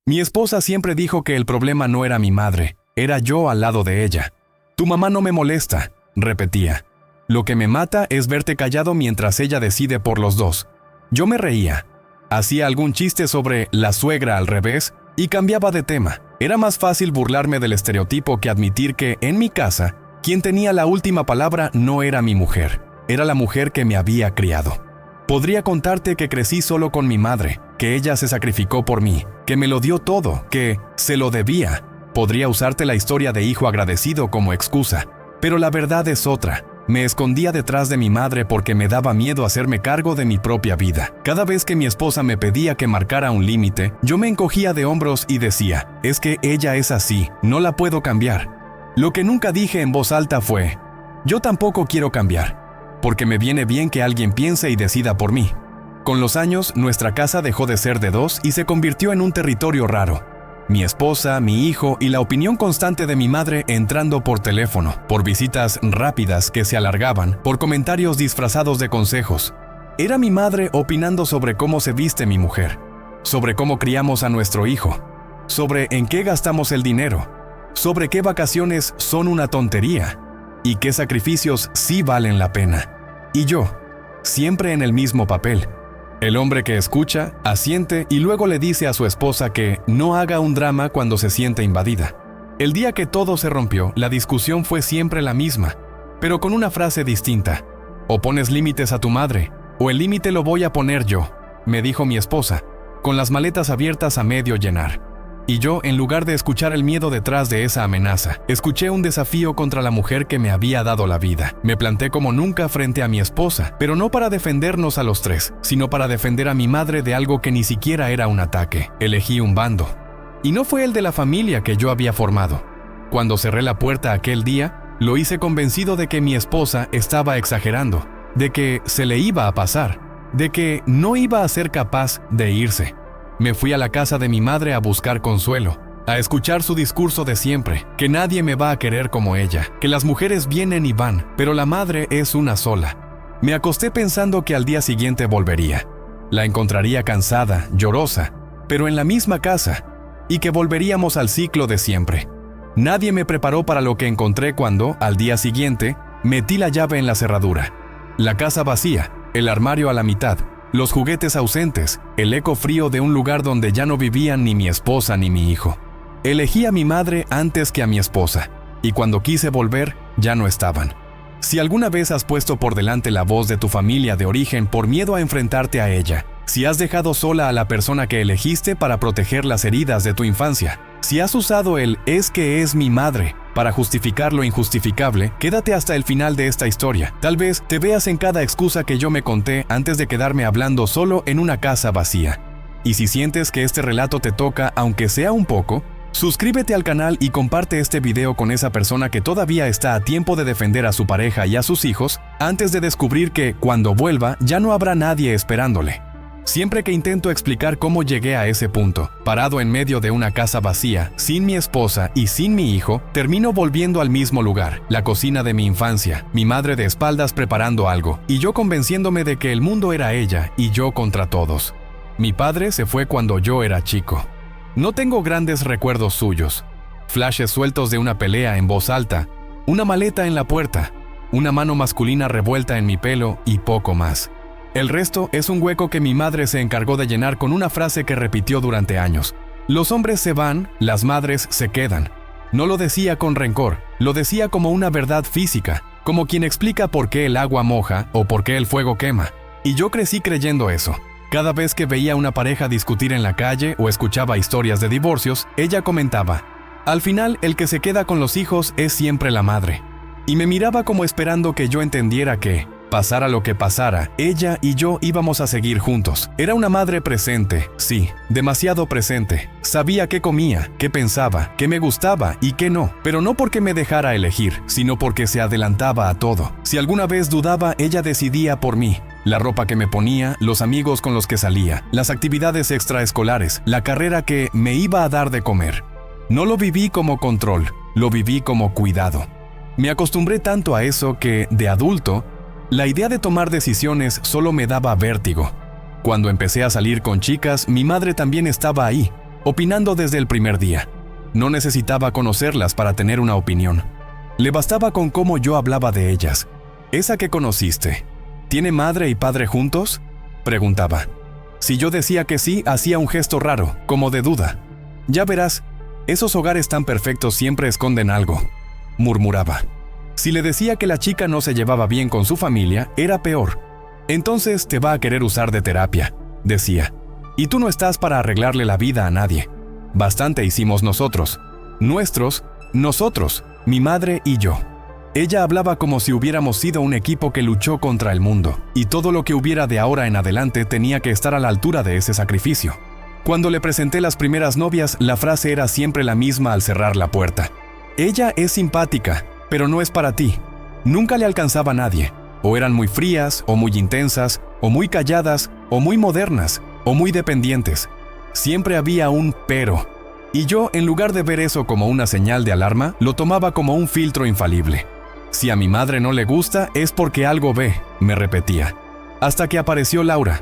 Mi esposa siempre dijo que el problema no era mi madre, era yo al lado de ella. Tu mamá no me molesta, repetía. Lo que me mata es verte callado mientras ella decide por los dos. Yo me reía. Hacía algún chiste sobre la suegra al revés y cambiaba de tema. Era más fácil burlarme del estereotipo que admitir que, en mi casa, quien tenía la última palabra no era mi mujer, era la mujer que me había criado. Podría contarte que crecí solo con mi madre, que ella se sacrificó por mí, que me lo dio todo, que se lo debía. Podría usarte la historia de hijo agradecido como excusa, pero la verdad es otra. Me escondía detrás de mi madre porque me daba miedo hacerme cargo de mi propia vida. Cada vez que mi esposa me pedía que marcara un límite, yo me encogía de hombros y decía, es que ella es así, no la puedo cambiar. Lo que nunca dije en voz alta fue, yo tampoco quiero cambiar, porque me viene bien que alguien piense y decida por mí. Con los años, nuestra casa dejó de ser de dos y se convirtió en un territorio raro. Mi esposa, mi hijo y la opinión constante de mi madre entrando por teléfono, por visitas rápidas que se alargaban, por comentarios disfrazados de consejos. Era mi madre opinando sobre cómo se viste mi mujer, sobre cómo criamos a nuestro hijo, sobre en qué gastamos el dinero, sobre qué vacaciones son una tontería y qué sacrificios sí valen la pena. Y yo, siempre en el mismo papel. El hombre que escucha, asiente y luego le dice a su esposa que no haga un drama cuando se siente invadida. El día que todo se rompió, la discusión fue siempre la misma, pero con una frase distinta. O pones límites a tu madre, o el límite lo voy a poner yo, me dijo mi esposa, con las maletas abiertas a medio llenar. Y yo, en lugar de escuchar el miedo detrás de esa amenaza, escuché un desafío contra la mujer que me había dado la vida. Me planté como nunca frente a mi esposa, pero no para defendernos a los tres, sino para defender a mi madre de algo que ni siquiera era un ataque. Elegí un bando. Y no fue el de la familia que yo había formado. Cuando cerré la puerta aquel día, lo hice convencido de que mi esposa estaba exagerando, de que se le iba a pasar, de que no iba a ser capaz de irse. Me fui a la casa de mi madre a buscar consuelo, a escuchar su discurso de siempre, que nadie me va a querer como ella, que las mujeres vienen y van, pero la madre es una sola. Me acosté pensando que al día siguiente volvería. La encontraría cansada, llorosa, pero en la misma casa, y que volveríamos al ciclo de siempre. Nadie me preparó para lo que encontré cuando, al día siguiente, metí la llave en la cerradura. La casa vacía, el armario a la mitad, los juguetes ausentes, el eco frío de un lugar donde ya no vivían ni mi esposa ni mi hijo. Elegí a mi madre antes que a mi esposa, y cuando quise volver, ya no estaban. Si alguna vez has puesto por delante la voz de tu familia de origen por miedo a enfrentarte a ella, si has dejado sola a la persona que elegiste para proteger las heridas de tu infancia, si has usado el «es que es mi madre» para justificar lo injustificable, quédate hasta el final de esta historia. Tal vez te veas en cada excusa que yo me conté antes de quedarme hablando solo en una casa vacía. Y si sientes que este relato te toca, aunque sea un poco, suscríbete al canal y comparte este video con esa persona que todavía está a tiempo de defender a su pareja y a sus hijos antes de descubrir que, cuando vuelva, ya no habrá nadie esperándole. Siempre que intento explicar cómo llegué a ese punto, parado en medio de una casa vacía, sin mi esposa y sin mi hijo, termino volviendo al mismo lugar, la cocina de mi infancia, mi madre de espaldas preparando algo, y yo convenciéndome de que el mundo era ella y yo contra todos. Mi padre se fue cuando yo era chico. No tengo grandes recuerdos suyos. Flashes sueltos de una pelea en voz alta, una maleta en la puerta, una mano masculina revuelta en mi pelo y poco más. El resto es un hueco que mi madre se encargó de llenar con una frase que repitió durante años. Los hombres se van, las madres se quedan. No lo decía con rencor, lo decía como una verdad física, como quien explica por qué el agua moja o por qué el fuego quema. Y yo crecí creyendo eso. Cada vez que veía una pareja discutir en la calle o escuchaba historias de divorcios, ella comentaba, al final el que se queda con los hijos es siempre la madre. Y me miraba como esperando que yo entendiera que, pasara lo que pasara, ella y yo íbamos a seguir juntos. Era una madre presente, sí, demasiado presente. Sabía qué comía, qué pensaba, qué me gustaba y qué no, pero no porque me dejara elegir, sino porque se adelantaba a todo. Si alguna vez dudaba, ella decidía por mí. La ropa que me ponía, los amigos con los que salía, las actividades extraescolares, la carrera que me iba a dar de comer. No lo viví como control, lo viví como cuidado. Me acostumbré tanto a eso que, de adulto, la idea de tomar decisiones solo me daba vértigo. Cuando empecé a salir con chicas, mi madre también estaba ahí, opinando desde el primer día. No necesitaba conocerlas para tener una opinión. Le bastaba con cómo yo hablaba de ellas. «Esa que conociste, ¿tiene madre y padre juntos?», preguntaba. Si yo decía que sí, hacía un gesto raro, como de duda. «Ya verás, esos hogares tan perfectos siempre esconden algo», murmuraba. Si le decía que la chica no se llevaba bien con su familia, era peor. «Entonces te va a querer usar de terapia», decía. «Y tú no estás para arreglarle la vida a nadie. Bastante hicimos nosotros. Nosotros, mi madre y yo». Ella hablaba como si hubiéramos sido un equipo que luchó contra el mundo, y todo lo que hubiera de ahora en adelante tenía que estar a la altura de ese sacrificio. Cuando le presenté las primeras novias, la frase era siempre la misma al cerrar la puerta. «Ella es simpática, pero no es para ti». Nunca le alcanzaba a nadie. O eran muy frías, o muy intensas, o muy calladas, o muy modernas, o muy dependientes. Siempre había un pero. Y yo, en lugar de ver eso como una señal de alarma, lo tomaba como un filtro infalible. «Si a mi madre no le gusta, es porque algo ve», me repetía. Hasta que apareció Laura.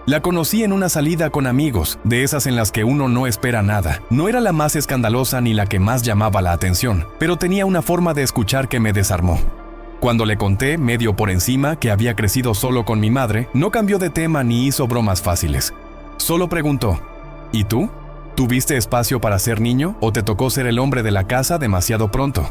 La conocí en una salida con amigos, de esas en las que uno no espera nada. No era la más escandalosa ni la que más llamaba la atención, pero tenía una forma de escuchar que me desarmó. Cuando le conté, medio por encima, que había crecido solo con mi madre, no cambió de tema ni hizo bromas fáciles. Solo preguntó: «¿Y tú? ¿Tuviste espacio para ser niño o te tocó ser el hombre de la casa demasiado pronto?».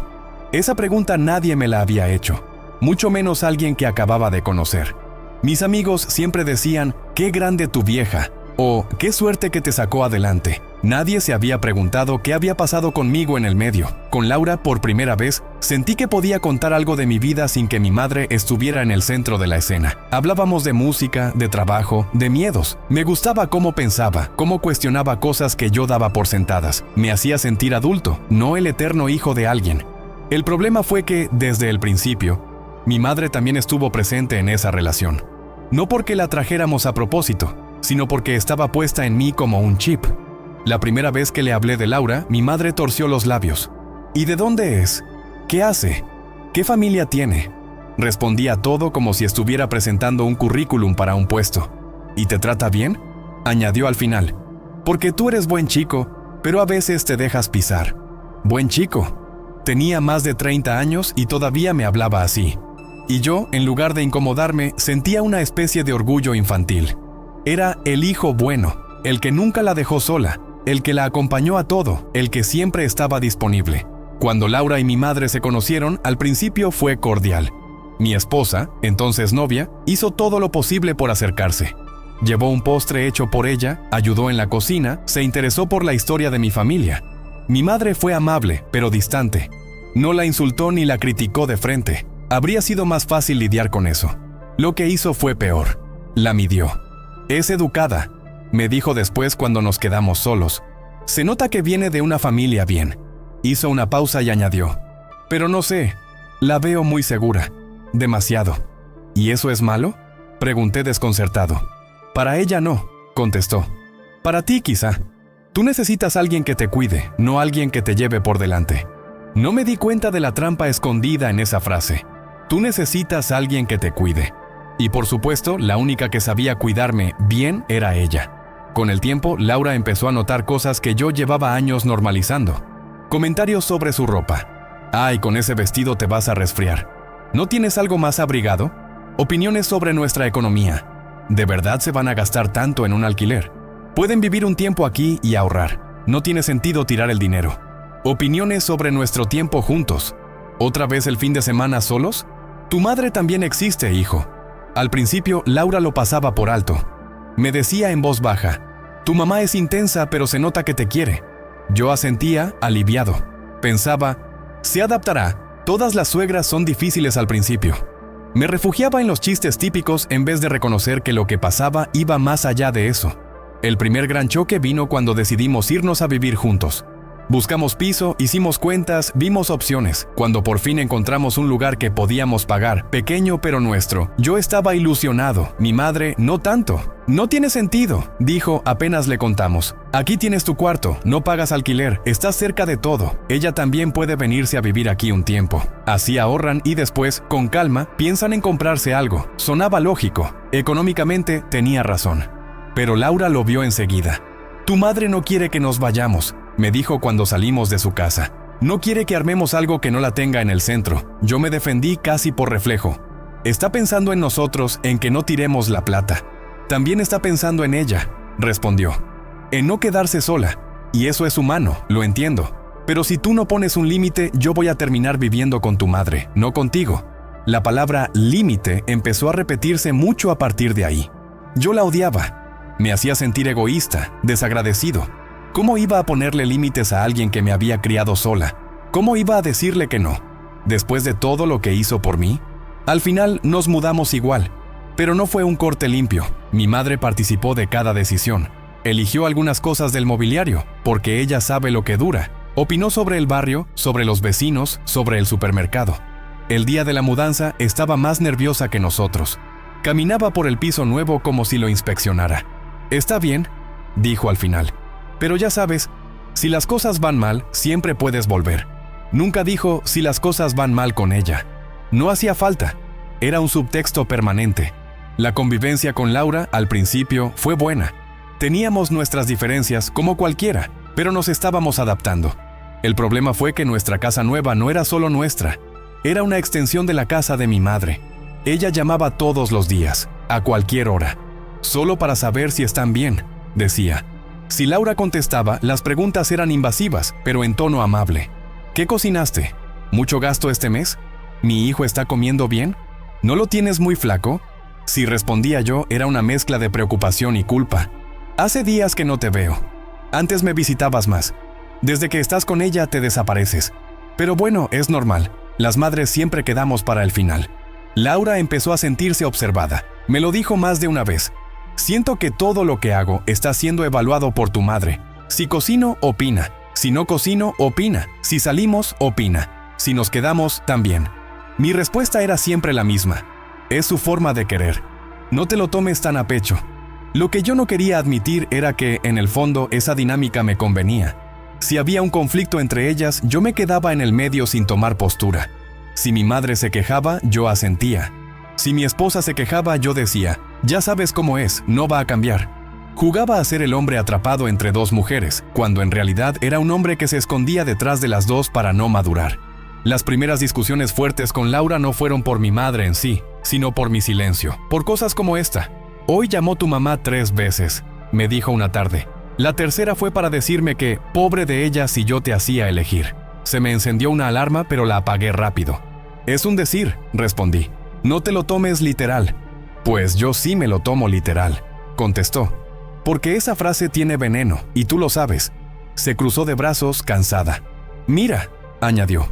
Esa pregunta nadie me la había hecho, mucho menos alguien que acababa de conocer. Mis amigos siempre decían: «¡Qué grande tu vieja!» o «¡Qué suerte que te sacó adelante!». Nadie se había preguntado qué había pasado conmigo en el medio. Con Laura, por primera vez, sentí que podía contar algo de mi vida sin que mi madre estuviera en el centro de la escena. Hablábamos de música, de trabajo, de miedos. Me gustaba cómo pensaba, cómo cuestionaba cosas que yo daba por sentadas. Me hacía sentir adulto, no el eterno hijo de alguien. El problema fue que, desde el principio, mi madre también estuvo presente en esa relación. No porque la trajéramos a propósito, sino porque estaba puesta en mí como un chip. La primera vez que le hablé de Laura, mi madre torció los labios. «¿Y de dónde es? ¿Qué hace? ¿Qué familia tiene?». Respondía todo como si estuviera presentando un currículum para un puesto. «¿Y te trata bien?», añadió al final. «Porque tú eres buen chico, pero a veces te dejas pisar». Buen chico. Tenía más de 30 años y todavía me hablaba así. Y yo, en lugar de incomodarme, sentía una especie de orgullo infantil. Era el hijo bueno, el que nunca la dejó sola, el que la acompañó a todo, el que siempre estaba disponible. Cuando Laura y mi madre se conocieron, al principio fue cordial. Mi esposa, entonces novia, hizo todo lo posible por acercarse. Llevó un postre hecho por ella, ayudó en la cocina, se interesó por la historia de mi familia. Mi madre fue amable, pero distante. No la insultó ni la criticó de frente. Habría sido más fácil lidiar con eso. Lo que hizo fue peor. La midió. «Es educada», me dijo después cuando nos quedamos solos. «Se nota que viene de una familia bien». Hizo una pausa y añadió: «Pero no sé, la veo muy segura. Demasiado». «¿Y eso es malo?», pregunté desconcertado. «Para ella no», contestó. «Para ti quizá. Tú necesitas a alguien que te cuide, no alguien que te lleve por delante». No me di cuenta de la trampa escondida en esa frase. Tú necesitas a alguien que te cuide. Y por supuesto, la única que sabía cuidarme bien era ella. Con el tiempo, Laura empezó a notar cosas que yo llevaba años normalizando. Comentarios sobre su ropa. «Ay, con ese vestido te vas a resfriar. ¿No tienes algo más abrigado?». Opiniones sobre nuestra economía. ¿De verdad se van a gastar tanto en un alquiler? Pueden vivir un tiempo aquí y ahorrar. No tiene sentido tirar el dinero. Opiniones sobre nuestro tiempo juntos. ¿Otra vez el fin de semana solos? Tu madre también existe, hijo. Al principio, Laura lo pasaba por alto. Me decía en voz baja: tu mamá es intensa, pero se nota que te quiere. Yo asentía, aliviado. Pensaba: se adaptará. Todas las suegras son difíciles al principio. Me refugiaba en los chistes típicos en vez de reconocer que lo que pasaba iba más allá de eso. El primer gran choque vino cuando decidimos irnos a vivir juntos. Buscamos piso, hicimos cuentas, vimos opciones. Cuando por fin encontramos un lugar que podíamos pagar, pequeño pero nuestro, yo estaba ilusionado, mi madre no tanto. «No tiene sentido», dijo apenas le contamos. «Aquí tienes tu cuarto, no pagas alquiler, estás cerca de todo. Ella también puede venirse a vivir aquí un tiempo. Así ahorran y después, con calma, piensan en comprarse algo». Sonaba lógico. Económicamente tenía razón. Pero Laura lo vio enseguida. Tu madre no quiere que nos vayamos, me dijo cuando salimos de su casa. No quiere que armemos algo que no la tenga en el centro. Yo me defendí casi por reflejo. Está pensando en nosotros, en que no tiremos la plata. También está pensando en ella, respondió. En no quedarse sola. Y eso es humano, lo entiendo. Pero si tú no pones un límite, yo voy a terminar viviendo con tu madre, no contigo. La palabra límite empezó a repetirse mucho a partir de ahí. Yo la odiaba. Me hacía sentir egoísta, desagradecido. ¿Cómo iba a ponerle límites a alguien que me había criado sola? ¿Cómo iba a decirle que no? Después de todo lo que hizo por mí. Al final nos mudamos igual, pero no fue un corte limpio. Mi madre participó de cada decisión. Eligió algunas cosas del mobiliario, porque ella sabe lo que dura. Opinó sobre el barrio, sobre los vecinos, sobre el supermercado. El día de la mudanza estaba más nerviosa que nosotros. Caminaba por el piso nuevo como si lo inspeccionara. «Está bien», dijo al final. «Pero ya sabes, si las cosas van mal, siempre puedes volver». Nunca dijo si las cosas van mal con ella. No hacía falta. Era un subtexto permanente. La convivencia con Laura, al principio, fue buena. Teníamos nuestras diferencias, como cualquiera, pero nos estábamos adaptando. El problema fue que nuestra casa nueva no era solo nuestra. Era una extensión de la casa de mi madre. Ella llamaba todos los días, a cualquier hora. Solo para saber si están bien, decía. Si Laura contestaba, las preguntas eran invasivas, pero en tono amable. ¿Qué cocinaste? ¿Mucho gasto este mes? ¿Mi hijo está comiendo bien? ¿No lo tienes muy flaco? Si respondía yo, era una mezcla de preocupación y culpa. Hace días que no te veo. Antes me visitabas más. Desde que estás con ella te desapareces. Pero bueno, es normal. Las madres siempre quedamos para el final. Laura empezó a sentirse observada. Me lo dijo más de una vez. Siento que todo lo que hago está siendo evaluado por tu madre. Si cocino, opina. Si no cocino, opina. Si salimos, opina. Si nos quedamos, también. Mi respuesta era siempre la misma. Es su forma de querer. No te lo tomes tan a pecho. Lo que yo no quería admitir era que, en el fondo, esa dinámica me convenía. Si había un conflicto entre ellas, yo me quedaba en el medio sin tomar postura. Si mi madre se quejaba, yo asentía. Si mi esposa se quejaba, yo decía, ya sabes cómo es, no va a cambiar. Jugaba a ser el hombre atrapado entre dos mujeres, cuando en realidad era un hombre que se escondía detrás de las dos para no madurar. Las primeras discusiones fuertes con Laura no fueron por mi madre en sí, sino por mi silencio, por cosas como esta. Hoy llamó tu mamá 3 veces, me dijo una tarde. La tercera fue para decirme que, pobre de ella si yo te hacía elegir. Se me encendió una alarma, pero la apagué rápido. Es un decir, respondí. No te lo tomes literal. Pues yo sí me lo tomo literal, contestó. Porque esa frase tiene veneno, y tú lo sabes. Se cruzó de brazos, cansada. Mira, añadió.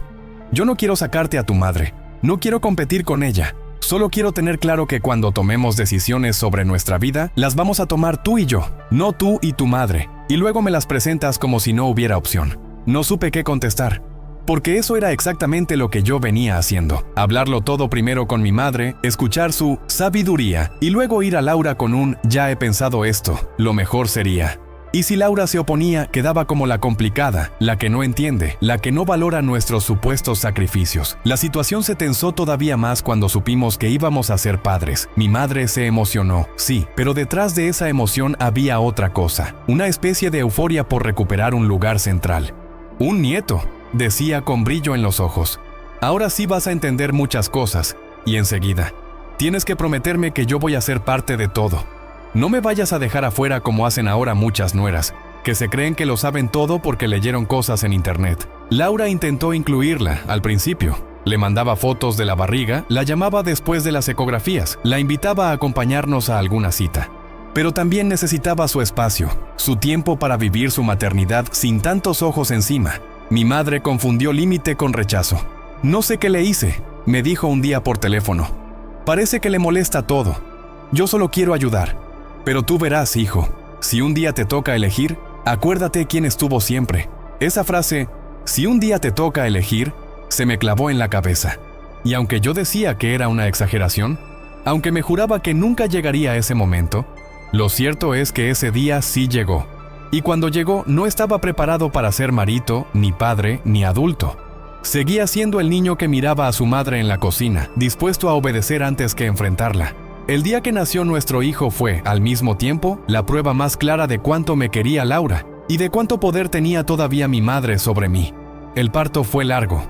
Yo no quiero sacarte a tu madre. No quiero competir con ella. Solo quiero tener claro que cuando tomemos decisiones sobre nuestra vida, las vamos a tomar tú y yo, no tú y tu madre. Y luego me las presentas como si no hubiera opción. No supe qué contestar. Porque eso era exactamente lo que yo venía haciendo. Hablarlo todo primero con mi madre, escuchar su sabiduría y luego ir a Laura con un ya he pensado esto, lo mejor sería. Y si Laura se oponía, quedaba como la complicada, la que no entiende, la que no valora nuestros supuestos sacrificios. La situación se tensó todavía más cuando supimos que íbamos a ser padres. Mi madre se emocionó, sí, pero detrás de esa emoción había otra cosa, una especie de euforia por recuperar un lugar central. Un nieto, decía con brillo en los ojos. Ahora sí vas a entender muchas cosas, y enseguida. Tienes que prometerme que yo voy a ser parte de todo. No me vayas a dejar afuera como hacen ahora muchas nueras, que se creen que lo saben todo porque leyeron cosas en internet. Laura intentó incluirla al principio. Le mandaba fotos de la barriga, la llamaba después de las ecografías, la invitaba a acompañarnos a alguna cita. Pero también necesitaba su espacio, su tiempo para vivir su maternidad sin tantos ojos encima. Mi madre confundió límite con rechazo. No sé qué le hice, me dijo un día por teléfono. Parece que le molesta todo. Yo solo quiero ayudar. Pero tú verás, hijo, si un día te toca elegir, acuérdate quién estuvo siempre. Esa frase, si un día te toca elegir, se me clavó en la cabeza. Y aunque yo decía que era una exageración, aunque me juraba que nunca llegaría a ese momento, lo cierto es que ese día sí llegó. Y cuando llegó no estaba preparado para ser marido, ni padre, ni adulto. Seguía siendo el niño que miraba a su madre en la cocina, dispuesto a obedecer antes que enfrentarla. El día que nació nuestro hijo fue, al mismo tiempo, la prueba más clara de cuánto me quería Laura y de cuánto poder tenía todavía mi madre sobre mí. El parto fue largo.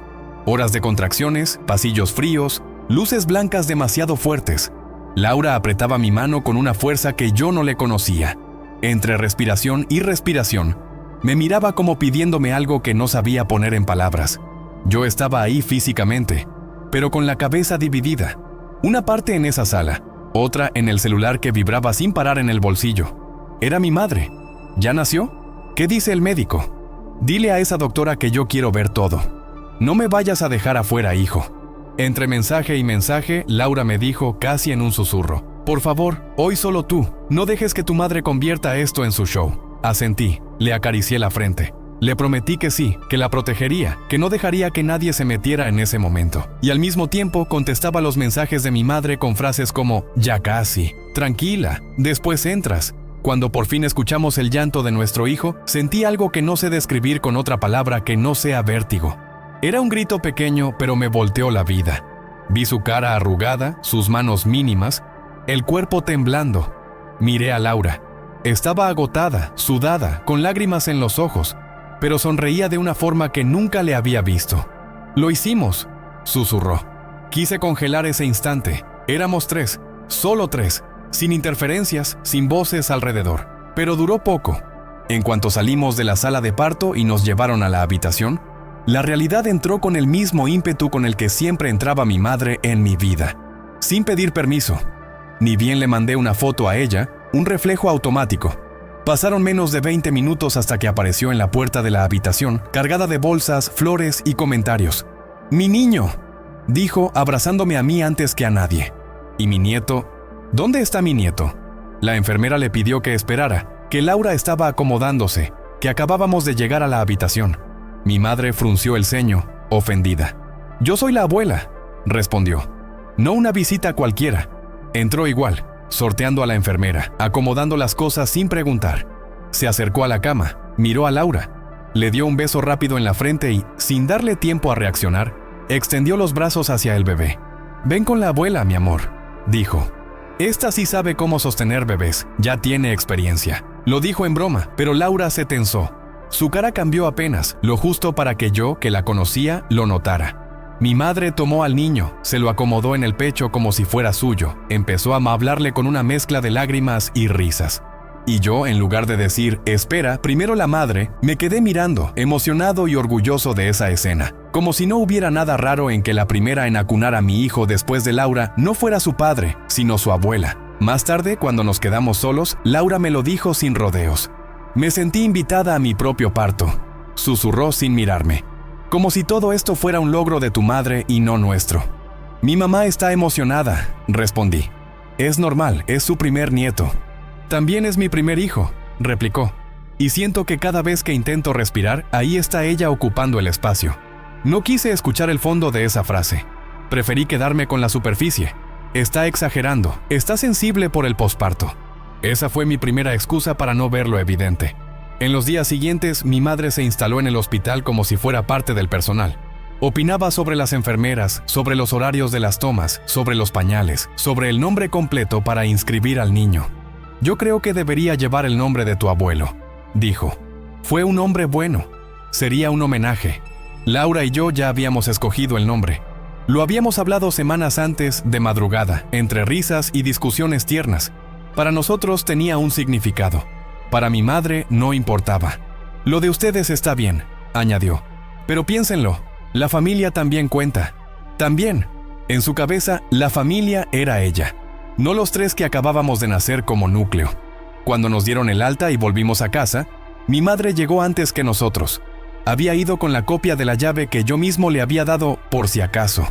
Horas de contracciones, pasillos fríos, luces blancas demasiado fuertes. Laura apretaba mi mano con una fuerza que yo no le conocía. Entre respiración y respiración, me miraba como pidiéndome algo que no sabía poner en palabras. Yo estaba ahí físicamente, pero con la cabeza dividida. Una parte en esa sala, otra en el celular que vibraba sin parar en el bolsillo. Era mi madre. ¿Ya nació? ¿Qué dice el médico? Dile a esa doctora que yo quiero ver todo. No me vayas a dejar afuera, hijo. Entre mensaje y mensaje, Laura me dijo casi en un susurro: por favor, hoy solo tú. No dejes que tu madre convierta esto en su show. Asentí, le acaricié la frente. Le prometí que sí, que la protegería, que no dejaría que nadie se metiera en ese momento. Y al mismo tiempo contestaba los mensajes de mi madre con frases como: ya casi, tranquila, después entras. Cuando por fin escuchamos el llanto de nuestro hijo, sentí algo que no sé describir con otra palabra que no sea vértigo. Era un grito pequeño, pero me volteó la vida. Vi su cara arrugada, sus manos mínimas, el cuerpo temblando. Miré a Laura. Estaba agotada, sudada, con lágrimas en los ojos, pero sonreía de una forma que nunca le había visto. «Lo hicimos», susurró. Quise congelar ese instante. Éramos 3, solo 3, sin interferencias, sin voces alrededor. Pero duró poco. En cuanto salimos de la sala de parto y nos llevaron a la habitación, la realidad entró con el mismo ímpetu con el que siempre entraba mi madre en mi vida, sin pedir permiso. Ni bien le mandé una foto a ella, un reflejo automático. Pasaron menos de 20 minutos hasta que apareció en la puerta de la habitación, cargada de bolsas, flores y comentarios. «¡Mi niño!», dijo, abrazándome a mí antes que a nadie. «¿Y mi nieto? ¿Dónde está mi nieto?». La enfermera le pidió que esperara, que Laura estaba acomodándose, que acabábamos de llegar a la habitación. Mi madre frunció el ceño, ofendida. «Yo soy la abuela», respondió. «No una visita cualquiera». Entró igual, sorteando a la enfermera, acomodando las cosas sin preguntar. Se acercó a la cama, miró a Laura, le dio un beso rápido en la frente y, sin darle tiempo a reaccionar, extendió los brazos hacia el bebé. «Ven con la abuela, mi amor», dijo. «Esta sí sabe cómo sostener bebés, ya tiene experiencia». Lo dijo en broma, pero Laura se tensó. Su cara cambió apenas, lo justo para que yo, que la conocía, lo notara. Mi madre tomó al niño, se lo acomodó en el pecho como si fuera suyo, empezó a hablarle con una mezcla de lágrimas y risas. Y yo, en lugar de decir, espera, primero la madre, me quedé mirando, emocionado y orgulloso de esa escena. Como si no hubiera nada raro en que la primera en acunar a mi hijo después de Laura no fuera su padre, sino su abuela. Más tarde, cuando nos quedamos solos, Laura me lo dijo sin rodeos. «Me sentí invitada a mi propio parto», susurró sin mirarme. «Como si todo esto fuera un logro de tu madre y no nuestro». «Mi mamá está emocionada», respondí. «Es normal, es su primer nieto». «También es mi primer hijo», replicó. «Y siento que cada vez que intento respirar, ahí está ella ocupando el espacio». No quise escuchar el fondo de esa frase. Preferí quedarme con la superficie. Está exagerando, está sensible por el posparto. Esa fue mi primera excusa para no ver lo evidente. En los días siguientes, mi madre se instaló en el hospital como si fuera parte del personal. Opinaba sobre las enfermeras, sobre los horarios de las tomas, sobre los pañales, sobre el nombre completo para inscribir al niño. «Yo creo que debería llevar el nombre de tu abuelo», dijo. «Fue un hombre bueno. Sería un homenaje». Laura y yo ya habíamos escogido el nombre. Lo habíamos hablado semanas antes, de madrugada, entre risas y discusiones tiernas. Para nosotros tenía un significado. Para mi madre no importaba. «Lo de ustedes está bien», añadió. «Pero piénsenlo, la familia también cuenta». También. En su cabeza, la familia era ella. No los 3 que acabábamos de nacer como núcleo. Cuando nos dieron el alta y volvimos a casa, mi madre llegó antes que nosotros. Había ido con la copia de la llave que yo mismo le había dado por si acaso.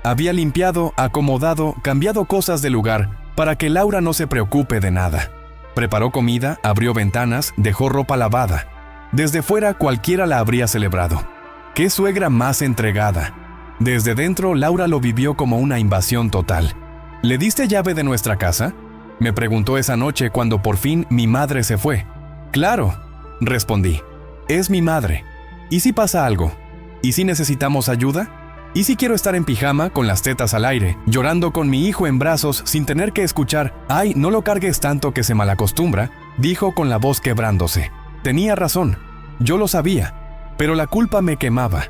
Había limpiado, acomodado, cambiado cosas de lugar, para que Laura no se preocupe de nada. Preparó comida, abrió ventanas, dejó ropa lavada. Desde fuera cualquiera la habría celebrado. ¡Qué suegra más entregada! Desde dentro, Laura lo vivió como una invasión total. «¿Le diste llave de nuestra casa?», me preguntó esa noche cuando por fin mi madre se fue. «Claro», respondí. «Es mi madre. ¿Y si pasa algo? ¿Y si necesitamos ayuda? ¿Y si quiero estar en pijama, con las tetas al aire, llorando con mi hijo en brazos sin tener que escuchar, «Ay, no lo cargues tanto que se malacostumbra», dijo con la voz quebrándose. Tenía razón, yo lo sabía, pero la culpa me quemaba.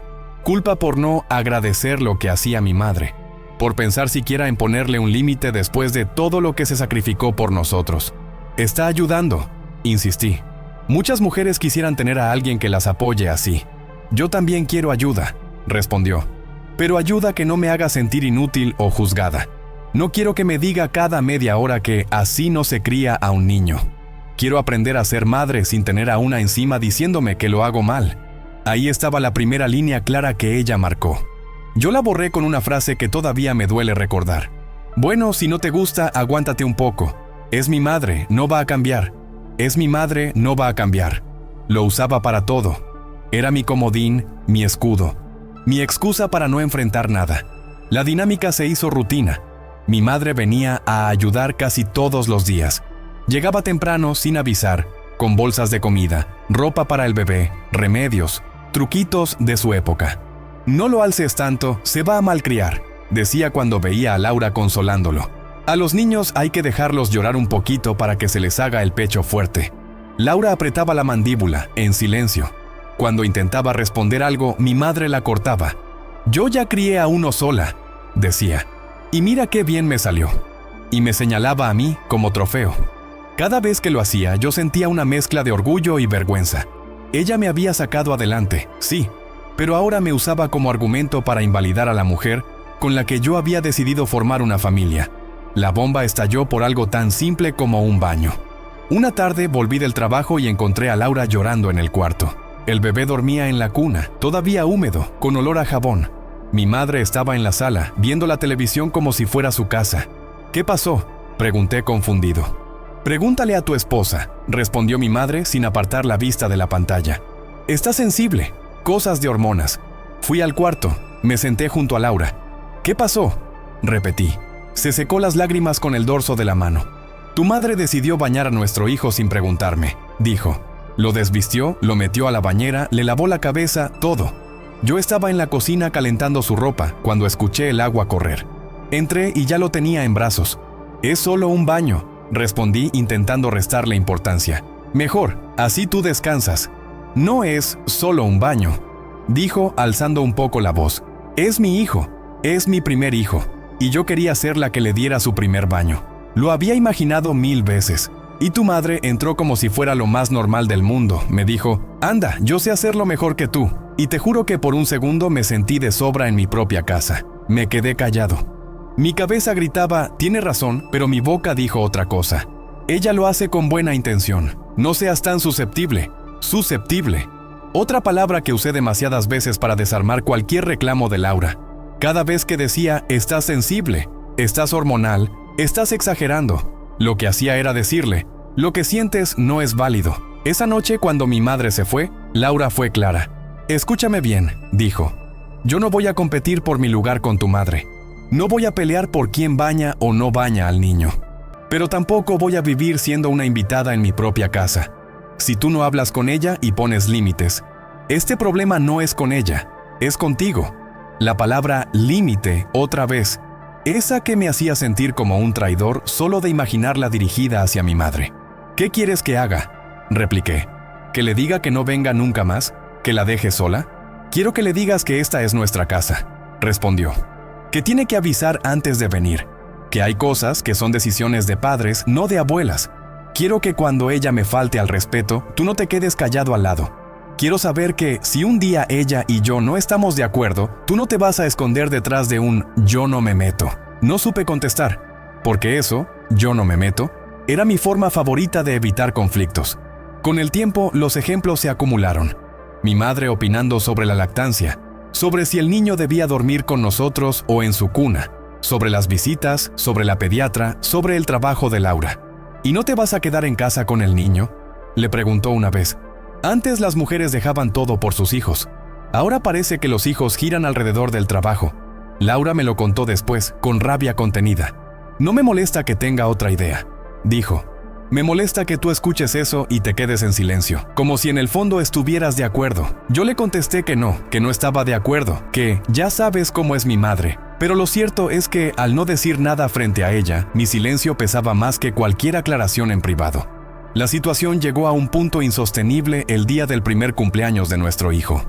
Culpa por no agradecer lo que hacía mi madre, por pensar siquiera en ponerle un límite después de todo lo que se sacrificó por nosotros. «Está ayudando», insistí. «Muchas mujeres quisieran tener a alguien que las apoye así. Yo también quiero ayuda», respondió. «Pero ayuda que no me haga sentir inútil o juzgada. No quiero que me diga cada media hora que así no se cría a un niño. Quiero aprender a ser madre sin tener a una encima diciéndome que lo hago mal». Ahí estaba la primera línea clara que ella marcó. Yo la borré con una frase que todavía me duele recordar. «Bueno, si no te gusta, aguántate un poco. Es mi madre, no va a cambiar. Es mi madre, no va a cambiar». Lo usaba para todo. Era mi comodín, mi escudo, mi excusa para no enfrentar nada. La dinámica se hizo rutina. Mi madre venía a ayudar casi todos los días. Llegaba temprano sin avisar, con bolsas de comida, ropa para el bebé, remedios, truquitos de su época. «No lo alces tanto, se va a malcriar», decía cuando veía a Laura consolándolo. «A los niños hay que dejarlos llorar un poquito para que se les haga el pecho fuerte». Laura apretaba la mandíbula, en silencio. Cuando intentaba responder algo, mi madre la cortaba. «Yo ya crié a uno sola», decía. «Y mira qué bien me salió». Y me señalaba a mí como trofeo. Cada vez que lo hacía, yo sentía una mezcla de orgullo y vergüenza. Ella me había sacado adelante, sí, pero ahora me usaba como argumento para invalidar a la mujer con la que yo había decidido formar una familia. La bomba estalló por algo tan simple como un baño. Una tarde volví del trabajo y encontré a Laura llorando en el cuarto. El bebé dormía en la cuna, todavía húmedo, con olor a jabón. Mi madre estaba en la sala, viendo la televisión como si fuera su casa. «¿Qué pasó?», pregunté confundido. «Pregúntale a tu esposa», respondió mi madre sin apartar la vista de la pantalla. «Está sensible, cosas de hormonas». Fui al cuarto, me senté junto a Laura. «¿Qué pasó?», repetí. Se secó las lágrimas con el dorso de la mano. «Tu madre decidió bañar a nuestro hijo sin preguntarme», dijo. Lo desvistió, lo metió a la bañera, le lavó la cabeza, todo. Yo estaba en la cocina calentando su ropa cuando escuché el agua correr. Entré y ya lo tenía en brazos. «Es solo un baño», respondí intentando restarle importancia. «Mejor, así tú descansas». «No es solo un baño», dijo alzando un poco la voz. «Es mi hijo, es mi primer hijo, y yo quería ser la que le diera su primer baño. Lo había imaginado 1000 veces. Y tu madre entró como si fuera lo más normal del mundo. Me dijo, anda, yo sé hacerlo mejor que tú. Y te juro que por un segundo me sentí de sobra en mi propia casa. Me quedé callado. Mi cabeza gritaba, tiene razón, pero mi boca dijo otra cosa. Ella lo hace con buena intención. No seas tan susceptible. Susceptible. Otra palabra que usé demasiadas veces para desarmar cualquier reclamo de Laura. Cada vez que decía, estás sensible, estás hormonal, estás exagerando. Lo que hacía era decirle, lo que sientes no es válido. Esa noche, cuando mi madre se fue, Laura fue clara. Escúchame bien, dijo. Yo no voy a competir por mi lugar con tu madre. No voy a pelear por quién baña o no baña al niño. Pero tampoco voy a vivir siendo una invitada en mi propia casa. Si tú no hablas con ella y pones límites, este problema no es con ella, es contigo. La palabra límite, otra vez, esa que me hacía sentir como un traidor solo de imaginarla dirigida hacia mi madre. ¿Qué quieres que haga?, repliqué. ¿Que le diga que no venga nunca más? ¿Que la deje sola? Quiero que le digas que esta es nuestra casa, respondió. Que tiene que avisar antes de venir. Que hay cosas que son decisiones de padres, no de abuelas. Quiero que cuando ella me falte al respeto, tú no te quedes callado al lado. Quiero saber que si un día ella y yo no estamos de acuerdo, tú no te vas a esconder detrás de un yo no me meto. No supe contestar, porque eso, yo no me meto, era mi forma favorita de evitar conflictos. Con el tiempo, los ejemplos se acumularon. Mi madre opinando sobre la lactancia, sobre si el niño debía dormir con nosotros o en su cuna, sobre las visitas, sobre la pediatra, sobre el trabajo de Laura. ¿Y no te vas a quedar en casa con el niño?, le preguntó una vez. Antes las mujeres dejaban todo por sus hijos. Ahora parece que los hijos giran alrededor del trabajo. Laura me lo contó después, con rabia contenida. No me molesta que tenga otra idea, dijo. Me molesta que tú escuches eso y te quedes en silencio, como si en el fondo estuvieras de acuerdo. Yo le contesté que no estaba de acuerdo, que ya sabes cómo es mi madre. Pero lo cierto es que, al no decir nada frente a ella, mi silencio pesaba más que cualquier aclaración en privado. La situación llegó a un punto insostenible el día del primer cumpleaños de nuestro hijo.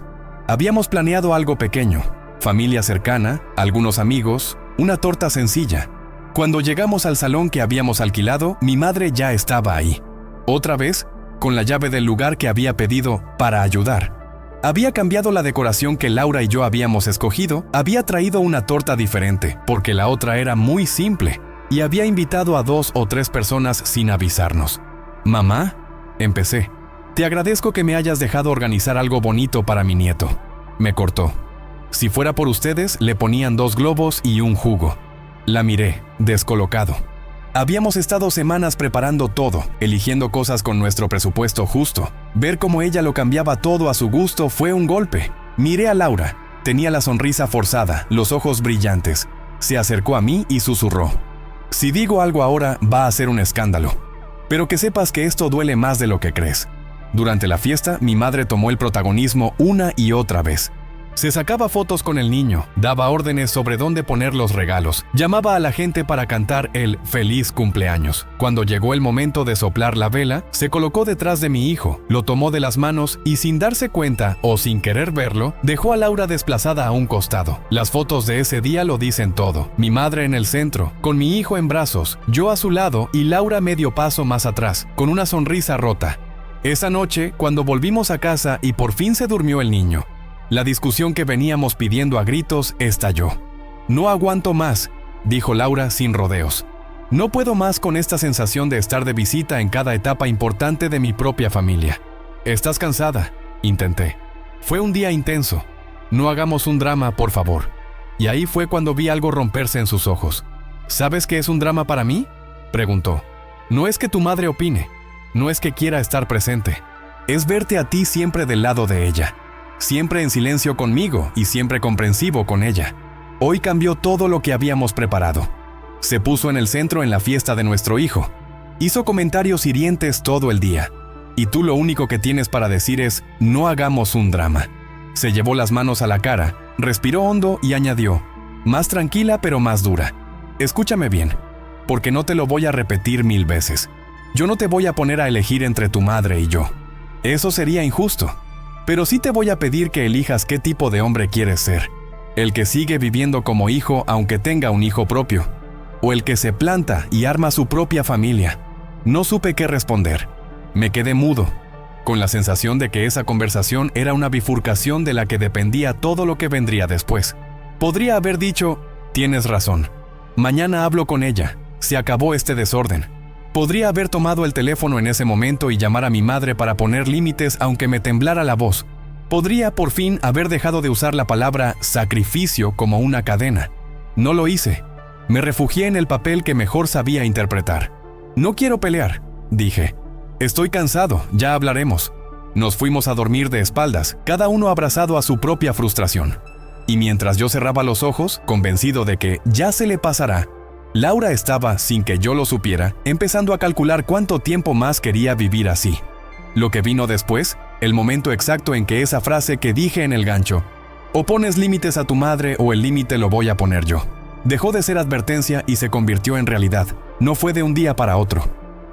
Habíamos planeado algo pequeño, familia cercana, algunos amigos, una torta sencilla. Cuando llegamos al salón que habíamos alquilado, mi madre ya estaba ahí. Otra vez, con la llave del lugar que había pedido para ayudar. Había cambiado la decoración que Laura y yo habíamos escogido, había traído una torta diferente, porque la otra era muy simple, y había invitado a 2 o 3 personas sin avisarnos. «Mamá», empecé, «te agradezco que me hayas dejado organizar algo bonito para mi nieto». Me cortó. «Si fuera por ustedes, le ponían 2 globos y un jugo». La miré, descolocado. Habíamos estado semanas preparando todo, eligiendo cosas con nuestro presupuesto justo. Ver cómo ella lo cambiaba todo a su gusto fue un golpe. Miré a Laura. Tenía la sonrisa forzada, los ojos brillantes. Se acercó a mí y susurró: «Si digo algo ahora, va a ser un escándalo. Pero que sepas que esto duele más de lo que crees». Durante la fiesta, mi madre tomó el protagonismo una y otra vez. Se sacaba fotos con el niño, daba órdenes sobre dónde poner los regalos, llamaba a la gente para cantar el feliz cumpleaños. Cuando llegó el momento de soplar la vela, se colocó detrás de mi hijo, lo tomó de las manos y, sin darse cuenta o sin querer verlo, dejó a Laura desplazada a un costado. Las fotos de ese día lo dicen todo. Mi madre en el centro, con mi hijo en brazos, yo a su lado y Laura medio paso más atrás, con una sonrisa rota. Esa noche, cuando volvimos a casa y por fin se durmió el niño, la discusión que veníamos pidiendo a gritos estalló. «No aguanto más», dijo Laura sin rodeos. «No puedo más con esta sensación de estar de visita en cada etapa importante de mi propia familia». «¿Estás cansada?», intenté. «Fue un día intenso. No hagamos un drama, por favor». Y ahí fue cuando vi algo romperse en sus ojos. «¿Sabes qué es un drama para mí?», preguntó. «No es que tu madre opine. No es que quiera estar presente. Es verte a ti siempre del lado de ella. Siempre en silencio conmigo y siempre comprensivo con ella. Hoy cambió todo lo que habíamos preparado. Se puso en el centro en la fiesta de nuestro hijo. Hizo comentarios hirientes todo el día. Y tú lo único que tienes para decir es: no hagamos un drama». Se llevó las manos a la cara, respiró hondo y añadió, más tranquila pero más dura: «Escúchame bien, porque no te lo voy a repetir 1000 veces. Yo no te voy a poner a elegir entre tu madre y yo. Eso sería injusto. Pero sí te voy a pedir que elijas qué tipo de hombre quieres ser. El que sigue viviendo como hijo aunque tenga un hijo propio. O el que se planta y arma su propia familia». No supe qué responder. Me quedé mudo, con la sensación de que esa conversación era una bifurcación de la que dependía todo lo que vendría después. Podría haber dicho: «Tienes razón. Mañana hablo con ella. Se acabó este desorden». Podría haber tomado el teléfono en ese momento y llamar a mi madre para poner límites aunque me temblara la voz. Podría, por fin, haber dejado de usar la palabra sacrificio como una cadena. No lo hice. Me refugié en el papel que mejor sabía interpretar. «No quiero pelear», dije. «Estoy cansado, ya hablaremos». Nos fuimos a dormir de espaldas, cada uno abrazado a su propia frustración. Y mientras yo cerraba los ojos, convencido de que ya se le pasará, Laura estaba, sin que yo lo supiera, empezando a calcular cuánto tiempo más quería vivir así. Lo que vino después, el momento exacto en que esa frase que dije en el gancho: «O pones límites a tu madre o el límite lo voy a poner yo», dejó de ser advertencia y se convirtió en realidad. No fue de un día para otro.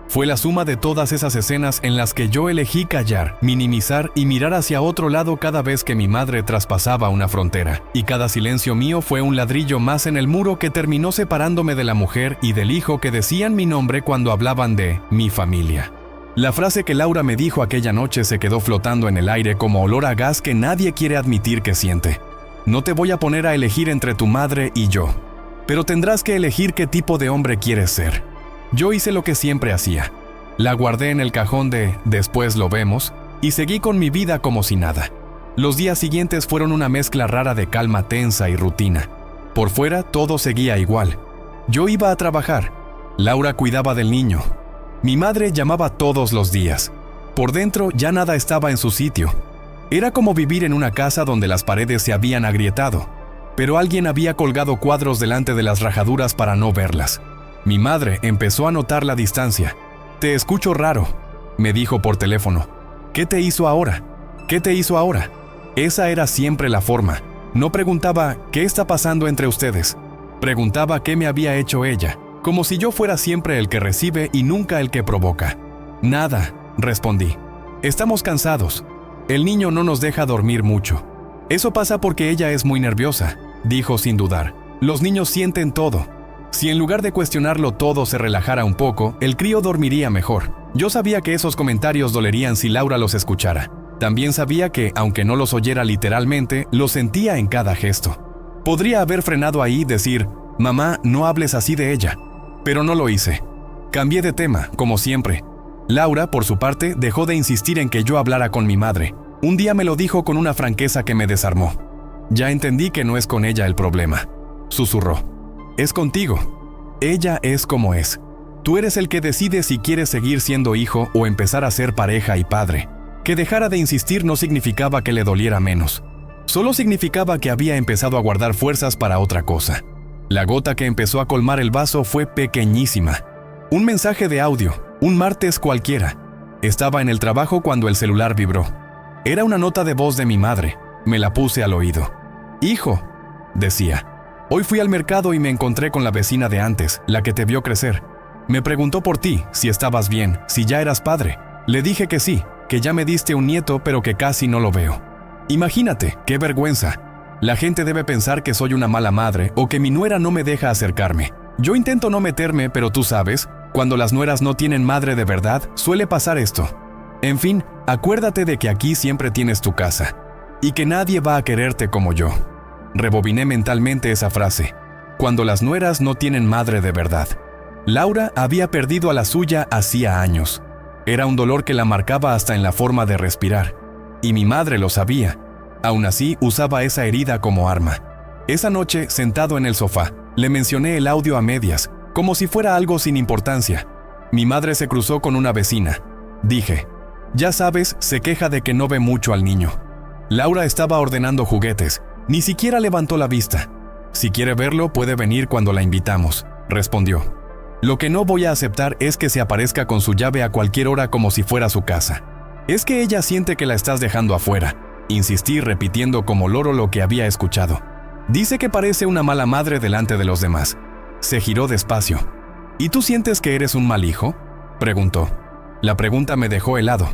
Fue la suma de todas esas escenas en las que yo elegí callar, minimizar y mirar hacia otro lado cada vez que mi madre traspasaba una frontera. Y cada silencio mío fue un ladrillo más en el muro que terminó separándome de la mujer y del hijo que decían mi nombre cuando hablaban de mi familia. La frase que Laura me dijo aquella noche se quedó flotando en el aire como olor a gas que nadie quiere admitir que siente. «No te voy a poner a elegir entre tu madre y yo, pero tendrás que elegir qué tipo de hombre quieres ser». Yo hice lo que siempre hacía. La guardé en el cajón de «después lo vemos» y seguí con mi vida como si nada. Los días siguientes fueron una mezcla rara de calma tensa y rutina. Por fuera todo seguía igual. Yo iba a trabajar. Laura cuidaba del niño. Mi madre llamaba todos los días. Por dentro ya nada estaba en su sitio. Era como vivir en una casa donde las paredes se habían agrietado, pero alguien había colgado cuadros delante de las rajaduras para no verlas. Mi madre empezó a notar la distancia. Te escucho raro, me dijo por teléfono. ¿Qué te hizo ahora? ¿Qué te hizo ahora? Esa era siempre la forma. No preguntaba ¿qué está pasando entre ustedes? Preguntaba qué me había hecho ella, como si yo fuera siempre el que recibe y nunca el que provoca. Nada, respondí. Estamos cansados. El niño no nos deja dormir mucho. Eso pasa porque ella es muy nerviosa, dijo sin dudar. Los niños sienten todo. Si en lugar de cuestionarlo todo se relajara un poco, el crío dormiría mejor. Yo sabía que esos comentarios dolerían si Laura los escuchara. También sabía que, aunque no los oyera literalmente, los sentía en cada gesto. Podría haber frenado ahí y decir, mamá, no hables así de ella. Pero no lo hice. Cambié de tema, como siempre. Laura, por su parte, dejó de insistir en que yo hablara con mi madre. Un día me lo dijo con una franqueza que me desarmó. Ya entendí que no es con ella el problema. Susurró. Es contigo. Ella es como es. Tú eres el que decide si quieres seguir siendo hijo o empezar a ser pareja y padre. Que dejara de insistir no significaba que le doliera menos. Solo significaba que había empezado a guardar fuerzas para otra cosa. La gota que empezó a colmar el vaso fue pequeñísima. Un mensaje de audio, un martes cualquiera. Estaba en el trabajo cuando el celular vibró. Era una nota de voz de mi madre. Me la puse al oído. Hijo, decía. Hoy fui al mercado y me encontré con la vecina de antes, la que te vio crecer. Me preguntó por ti, si estabas bien, si ya eras padre. Le dije que sí, que ya me diste un nieto, pero que casi no lo veo. Imagínate, qué vergüenza. La gente debe pensar que soy una mala madre o que mi nuera no me deja acercarme. Yo intento no meterme, pero tú sabes, cuando las nueras no tienen madre de verdad, suele pasar esto. En fin, acuérdate de que aquí siempre tienes tu casa y que nadie va a quererte como yo. Rebobiné mentalmente esa frase. Cuando las nueras no tienen madre de verdad. Laura había perdido a la suya hacía años. Era un dolor que la marcaba hasta en la forma de respirar. Y mi madre lo sabía. Aún así, usaba esa herida como arma. Esa noche, sentado en el sofá, le mencioné el audio a medias, como si fuera algo sin importancia. Mi madre se cruzó con una vecina. Dije, ya sabes, se queja de que no ve mucho al niño. Laura estaba ordenando juguetes. Ni siquiera levantó la vista. Si quiere verlo, puede venir cuando la invitamos, respondió. Lo que no voy a aceptar es que se aparezca con su llave a cualquier hora como si fuera su casa. Es que ella siente que la estás dejando afuera. Insistí repitiendo como loro lo que había escuchado. Dice que parece una mala madre delante de los demás. Se giró despacio. ¿Y tú sientes que eres un mal hijo?, preguntó. La pregunta me dejó helado.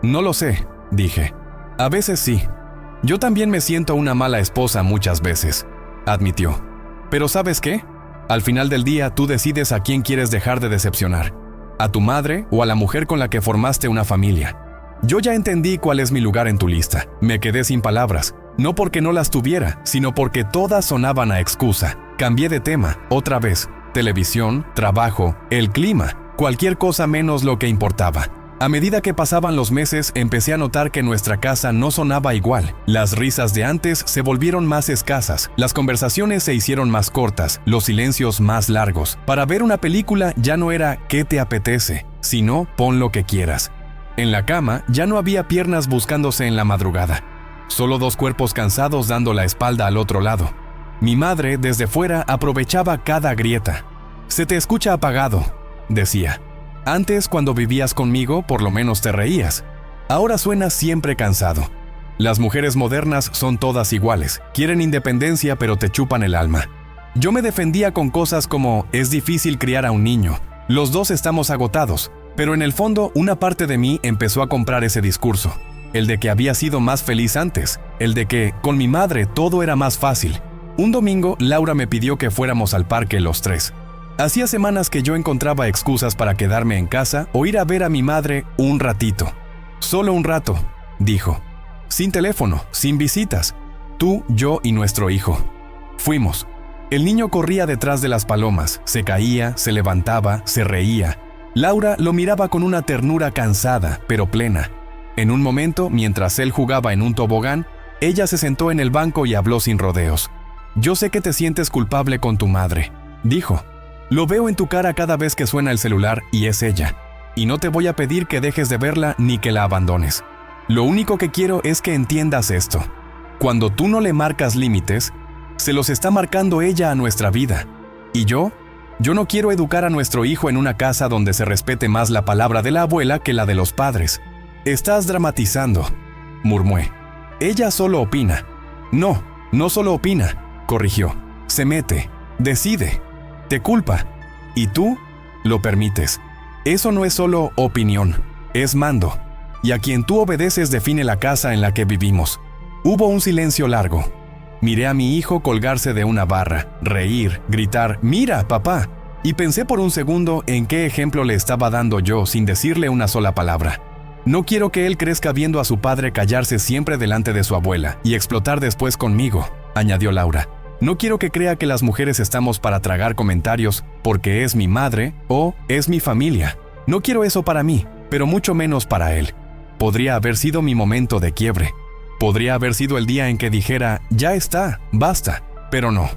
No lo sé, dije. A veces sí. Yo también me siento una mala esposa muchas veces, admitió. Pero ¿sabes qué? Al final del día tú decides a quién quieres dejar de decepcionar. A tu madre o a la mujer con la que formaste una familia. Yo ya entendí cuál es mi lugar en tu lista. Me quedé sin palabras. No porque no las tuviera, sino porque todas sonaban a excusa. Cambié de tema, otra vez. Televisión, trabajo, el clima, cualquier cosa menos lo que importaba. A medida que pasaban los meses, empecé a notar que nuestra casa no sonaba igual. Las risas de antes se volvieron más escasas, las conversaciones se hicieron más cortas, los silencios más largos. Para ver una película ya no era ¿qué te apetece?, sino pon lo que quieras. En la cama ya no había piernas buscándose en la madrugada. Solo dos cuerpos cansados dando la espalda al otro lado. Mi madre, desde fuera, aprovechaba cada grieta. «Se te escucha apagado», decía. Antes, cuando vivías conmigo, por lo menos te reías. Ahora suenas siempre cansado. Las mujeres modernas son todas iguales. Quieren independencia, pero te chupan el alma. Yo me defendía con cosas como, es difícil criar a un niño. Los dos estamos agotados. Pero en el fondo, una parte de mí empezó a comprar ese discurso. El de que había sido más feliz antes. El de que, con mi madre, todo era más fácil. Un domingo, Laura me pidió que fuéramos al parque los tres. Hacía semanas que yo encontraba excusas para quedarme en casa o ir a ver a mi madre un ratito. Solo un rato, dijo. Sin teléfono, sin visitas. Tú, yo y nuestro hijo. Fuimos. El niño corría detrás de las palomas, se caía, se levantaba, se reía. Laura lo miraba con una ternura cansada, pero plena. En un momento, mientras él jugaba en un tobogán, ella se sentó en el banco y habló sin rodeos. Yo sé que te sientes culpable con tu madre, dijo. Lo veo en tu cara cada vez que suena el celular y es ella. Y no te voy a pedir que dejes de verla ni que la abandones. Lo único que quiero es que entiendas esto. Cuando tú no le marcas límites, se los está marcando ella a nuestra vida. Y yo Yo no quiero educar a nuestro hijo en una casa donde se respete más la palabra de la abuela que la de los padres. Estás dramatizando, murmué. Ella solo opina. No, no solo opina, corrigió. Se mete, decide, te culpa. Y tú lo permites. Eso no es solo opinión, es mando. Y a quien tú obedeces define la casa en la que vivimos. Hubo un silencio largo. Miré a mi hijo colgarse de una barra, reír, gritar, «¡Mira, papá!» Y pensé por un segundo en qué ejemplo le estaba dando yo sin decirle una sola palabra. No quiero que él crezca viendo a su padre callarse siempre delante de su abuela y explotar después conmigo, añadió Laura. No quiero que crea que las mujeres estamos para tragar comentarios porque es mi madre o es mi familia. No quiero eso para mí, pero mucho menos para él. Podría haber sido mi momento de quiebre. Podría haber sido el día en que dijera, ya está, basta, pero no.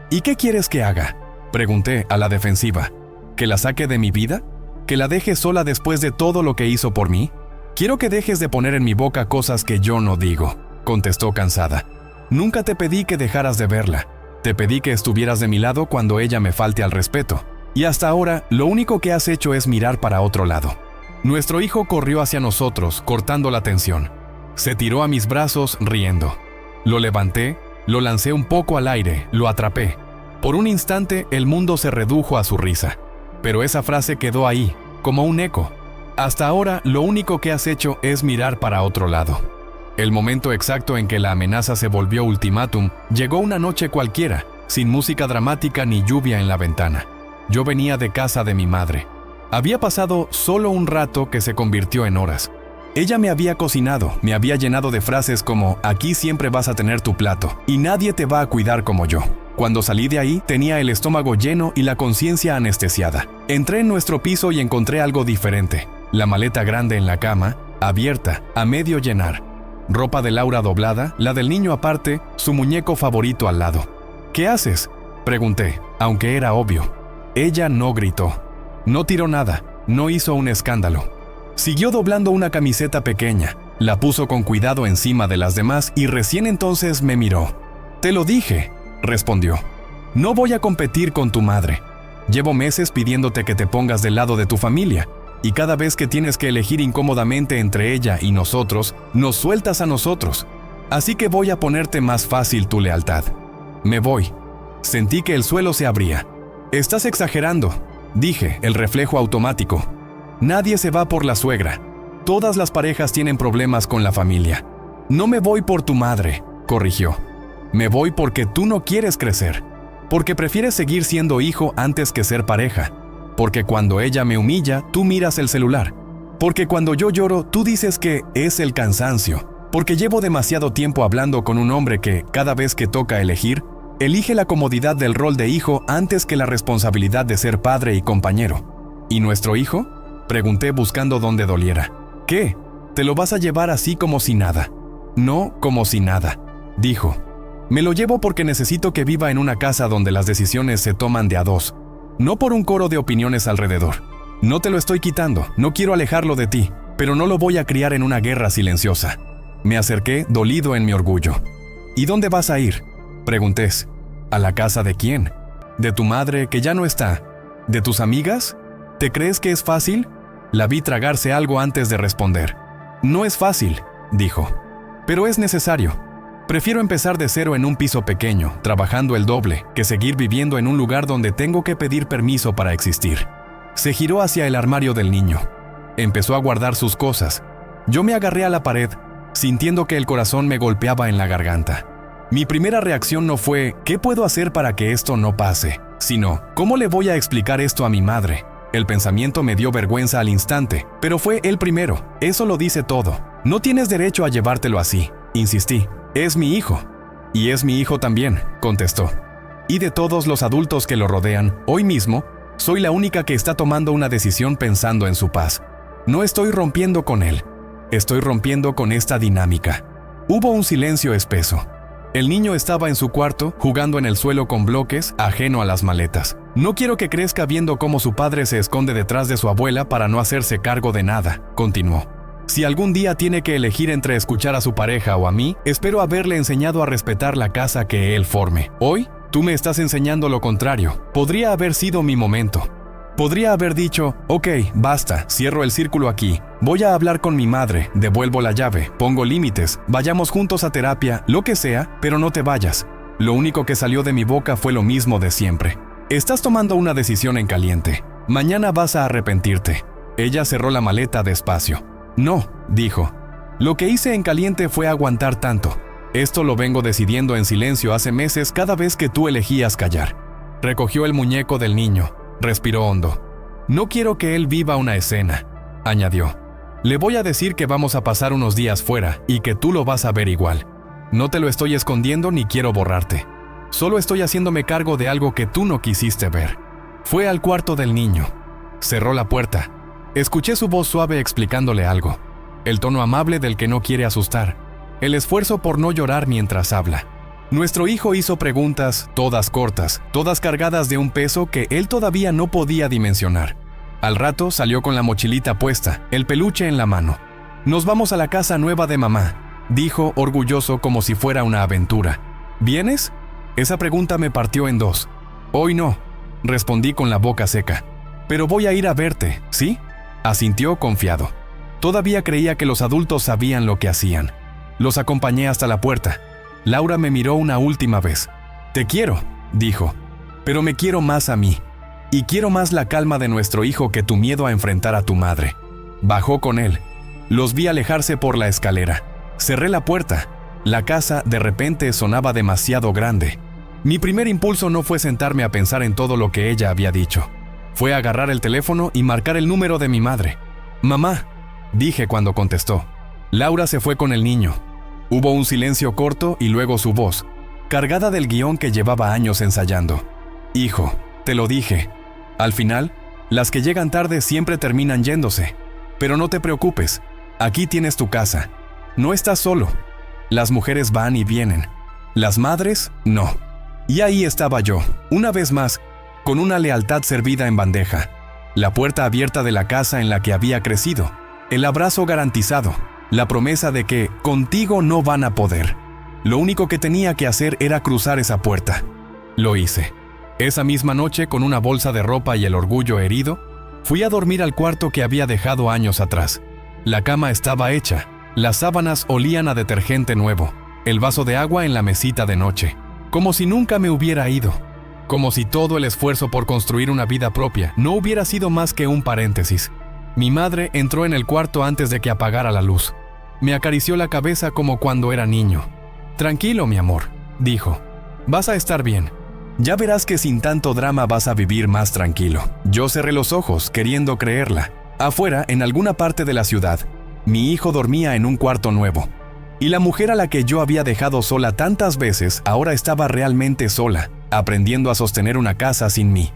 ¿Y qué quieres que haga?, pregunté a la defensiva. ¿Que la saque de mi vida? ¿Que la deje sola después de todo lo que hizo por mí? Quiero que dejes de poner en mi boca cosas que yo no digo, contestó cansada. Nunca te pedí que dejaras de verla. Te pedí que estuvieras de mi lado cuando ella me falte al respeto. Y hasta ahora, lo único que has hecho es mirar para otro lado. Nuestro hijo corrió hacia nosotros, cortando la tensión. Se tiró a mis brazos riendo. Lo levanté, lo lancé un poco al aire, lo atrapé. Por un instante el mundo se redujo a su risa. Pero esa frase quedó ahí, como un eco. Hasta ahora lo único que has hecho es mirar para otro lado. El momento exacto en que la amenaza se volvió ultimátum llegó una noche cualquiera, sin música dramática ni lluvia en la ventana. Yo venía de casa de mi madre. Había pasado solo un rato que se convirtió en horas. Ella me había cocinado, me había llenado de frases como «aquí siempre vas a tener tu plato y nadie te va a cuidar como yo». Cuando salí de ahí, tenía el estómago lleno y la conciencia anestesiada. Entré en nuestro piso y encontré algo diferente. La maleta grande en la cama, abierta, a medio llenar. Ropa de Laura doblada, la del niño aparte, su muñeco favorito al lado. «¿Qué haces?», pregunté, aunque era obvio. Ella no gritó. No tiró nada, no hizo un escándalo. Siguió doblando una camiseta pequeña, la puso con cuidado encima de las demás y recién entonces me miró. «Te lo dije», respondió. «No voy a competir con tu madre. Llevo meses pidiéndote que te pongas del lado de tu familia, y cada vez que tienes que elegir incómodamente entre ella y nosotros, nos sueltas a nosotros. Así que voy a ponerte más fácil tu lealtad. Me voy». Sentí que el suelo se abría. «Estás exagerando», dije, el reflejo automático. «Nadie se va por la suegra. Todas las parejas tienen problemas con la familia». «No me voy por tu madre», corrigió. «Me voy porque tú no quieres crecer. Porque prefieres seguir siendo hijo antes que ser pareja. Porque cuando ella me humilla, tú miras el celular. Porque cuando yo lloro, tú dices que es el cansancio. Porque llevo demasiado tiempo hablando con un hombre que, cada vez que toca elegir, elige la comodidad del rol de hijo antes que la responsabilidad de ser padre y compañero». «¿Y nuestro hijo?», pregunté buscando donde doliera. «¿Qué? ¿Te lo vas a llevar así como si nada?». «No como si nada», dijo. «Me lo llevo porque necesito que viva en una casa donde las decisiones se toman de a dos, no por un coro de opiniones alrededor. No te lo estoy quitando, no quiero alejarlo de ti, pero no lo voy a criar en una guerra silenciosa». Me acerqué, dolido en mi orgullo. «¿Y dónde vas a ir?», pregunté. «¿A la casa de quién? ¿De tu madre, que ya no está? ¿De tus amigas? ¿Te crees que es fácil?». La vi tragarse algo antes de responder. «No es fácil», dijo, «pero es necesario. Prefiero empezar de cero en un piso pequeño, trabajando el doble, que seguir viviendo en un lugar donde tengo que pedir permiso para existir». Se giró hacia el armario del niño. Empezó a guardar sus cosas. Yo me agarré a la pared, sintiendo que el corazón me golpeaba en la garganta. Mi primera reacción no fue «¿qué puedo hacer para que esto no pase?», sino «¿cómo le voy a explicar esto a mi madre?». El pensamiento me dio vergüenza al instante, pero fue el primero. «Eso lo dice todo. No tienes derecho a llevártelo así», insistí. «Es mi hijo». «Y es mi hijo también», contestó. «Y de todos los adultos que lo rodean, hoy mismo, soy la única que está tomando una decisión pensando en su paz. No estoy rompiendo con él. Estoy rompiendo con esta dinámica». Hubo un silencio espeso. El niño estaba en su cuarto, jugando en el suelo con bloques, ajeno a las maletas. «No quiero que crezca viendo cómo su padre se esconde detrás de su abuela para no hacerse cargo de nada», continuó. «Si algún día tiene que elegir entre escuchar a su pareja o a mí, espero haberle enseñado a respetar la casa que él forme. Hoy, Tú me estás enseñando lo contrario. Podría haber sido mi momento. Podría haber dicho, ok, basta, cierro el círculo aquí. Voy a hablar con mi madre, devuelvo la llave, pongo límites, vayamos juntos a terapia, lo que sea, pero no te vayas. Lo único que salió de mi boca fue lo mismo de siempre. Estás tomando una decisión en caliente. Mañana vas a arrepentirte. Ella cerró la maleta despacio. No, dijo. Lo que hice en caliente fue aguantar tanto. Esto lo vengo decidiendo en silencio hace meses cada vez que tú elegías callar. Recogió el muñeco del niño. Respiró hondo. No quiero que él viva una escena, añadió. Le voy a decir que vamos a pasar unos días fuera y que tú lo vas a ver igual. No te lo estoy escondiendo ni quiero borrarte. Solo estoy haciéndome cargo de algo que tú no quisiste ver. Fue al cuarto del niño. Cerró la puerta. Escuché su voz suave explicándole algo. El tono amable del que no quiere asustar. El esfuerzo por no llorar mientras habla. Nuestro hijo hizo preguntas, todas cortas, todas cargadas de un peso que él todavía no podía dimensionar. Al rato salió con la mochilita puesta, el peluche en la mano. Nos vamos a la casa nueva de mamá, dijo orgulloso como si fuera una aventura. ¿Vienes? Esa pregunta me partió en dos. Hoy no, respondí con la boca seca. Pero voy a ir a verte, ¿sí? Asintió confiado. Todavía creía que los adultos sabían lo que hacían. Los acompañé hasta la puerta. Laura me miró una última vez. Te quiero, dijo, pero me quiero más a mí. Y quiero más la calma de nuestro hijo que tu miedo a enfrentar a tu madre. Bajó con él. Los vi alejarse por la escalera. Cerré la puerta. La casa de repente sonaba demasiado grande. Mi primer impulso no fue sentarme a pensar en todo lo que ella había dicho. Fue agarrar el teléfono y marcar el número de mi madre. Mamá, dije cuando contestó. Laura se fue con el niño. Hubo un silencio corto y luego su voz, cargada del guión que llevaba años ensayando. Hijo, te lo dije. Al final, las que llegan tarde siempre terminan yéndose. Pero no te preocupes, aquí tienes tu casa. No estás solo. Las mujeres van y vienen. Las madres, no. Y ahí estaba yo, una vez más, con una lealtad servida en bandeja. La puerta abierta de la casa en la que había crecido. El abrazo garantizado. La promesa de que contigo no van a poder. Lo único que tenía que hacer era cruzar esa puerta. Lo hice. Esa misma noche, con una bolsa de ropa y el orgullo herido, fui a dormir al cuarto que había dejado años atrás. La cama estaba hecha, las sábanas olían a detergente nuevo, el vaso de agua en la mesita de noche, como si nunca me hubiera ido, como si todo el esfuerzo por construir una vida propia no hubiera sido más que un paréntesis. Mi madre entró en el cuarto antes de que apagara la luz. Me acarició la cabeza como cuando era niño. Tranquilo, mi amor, dijo. Vas a estar bien. Ya verás que sin tanto drama vas a vivir más tranquilo. Yo cerré los ojos, queriendo creerla. Afuera, en alguna parte de la ciudad, mi hijo dormía en un cuarto nuevo. Y la mujer a la que yo había dejado sola tantas veces, ahora estaba realmente sola, aprendiendo a sostener una casa sin mí.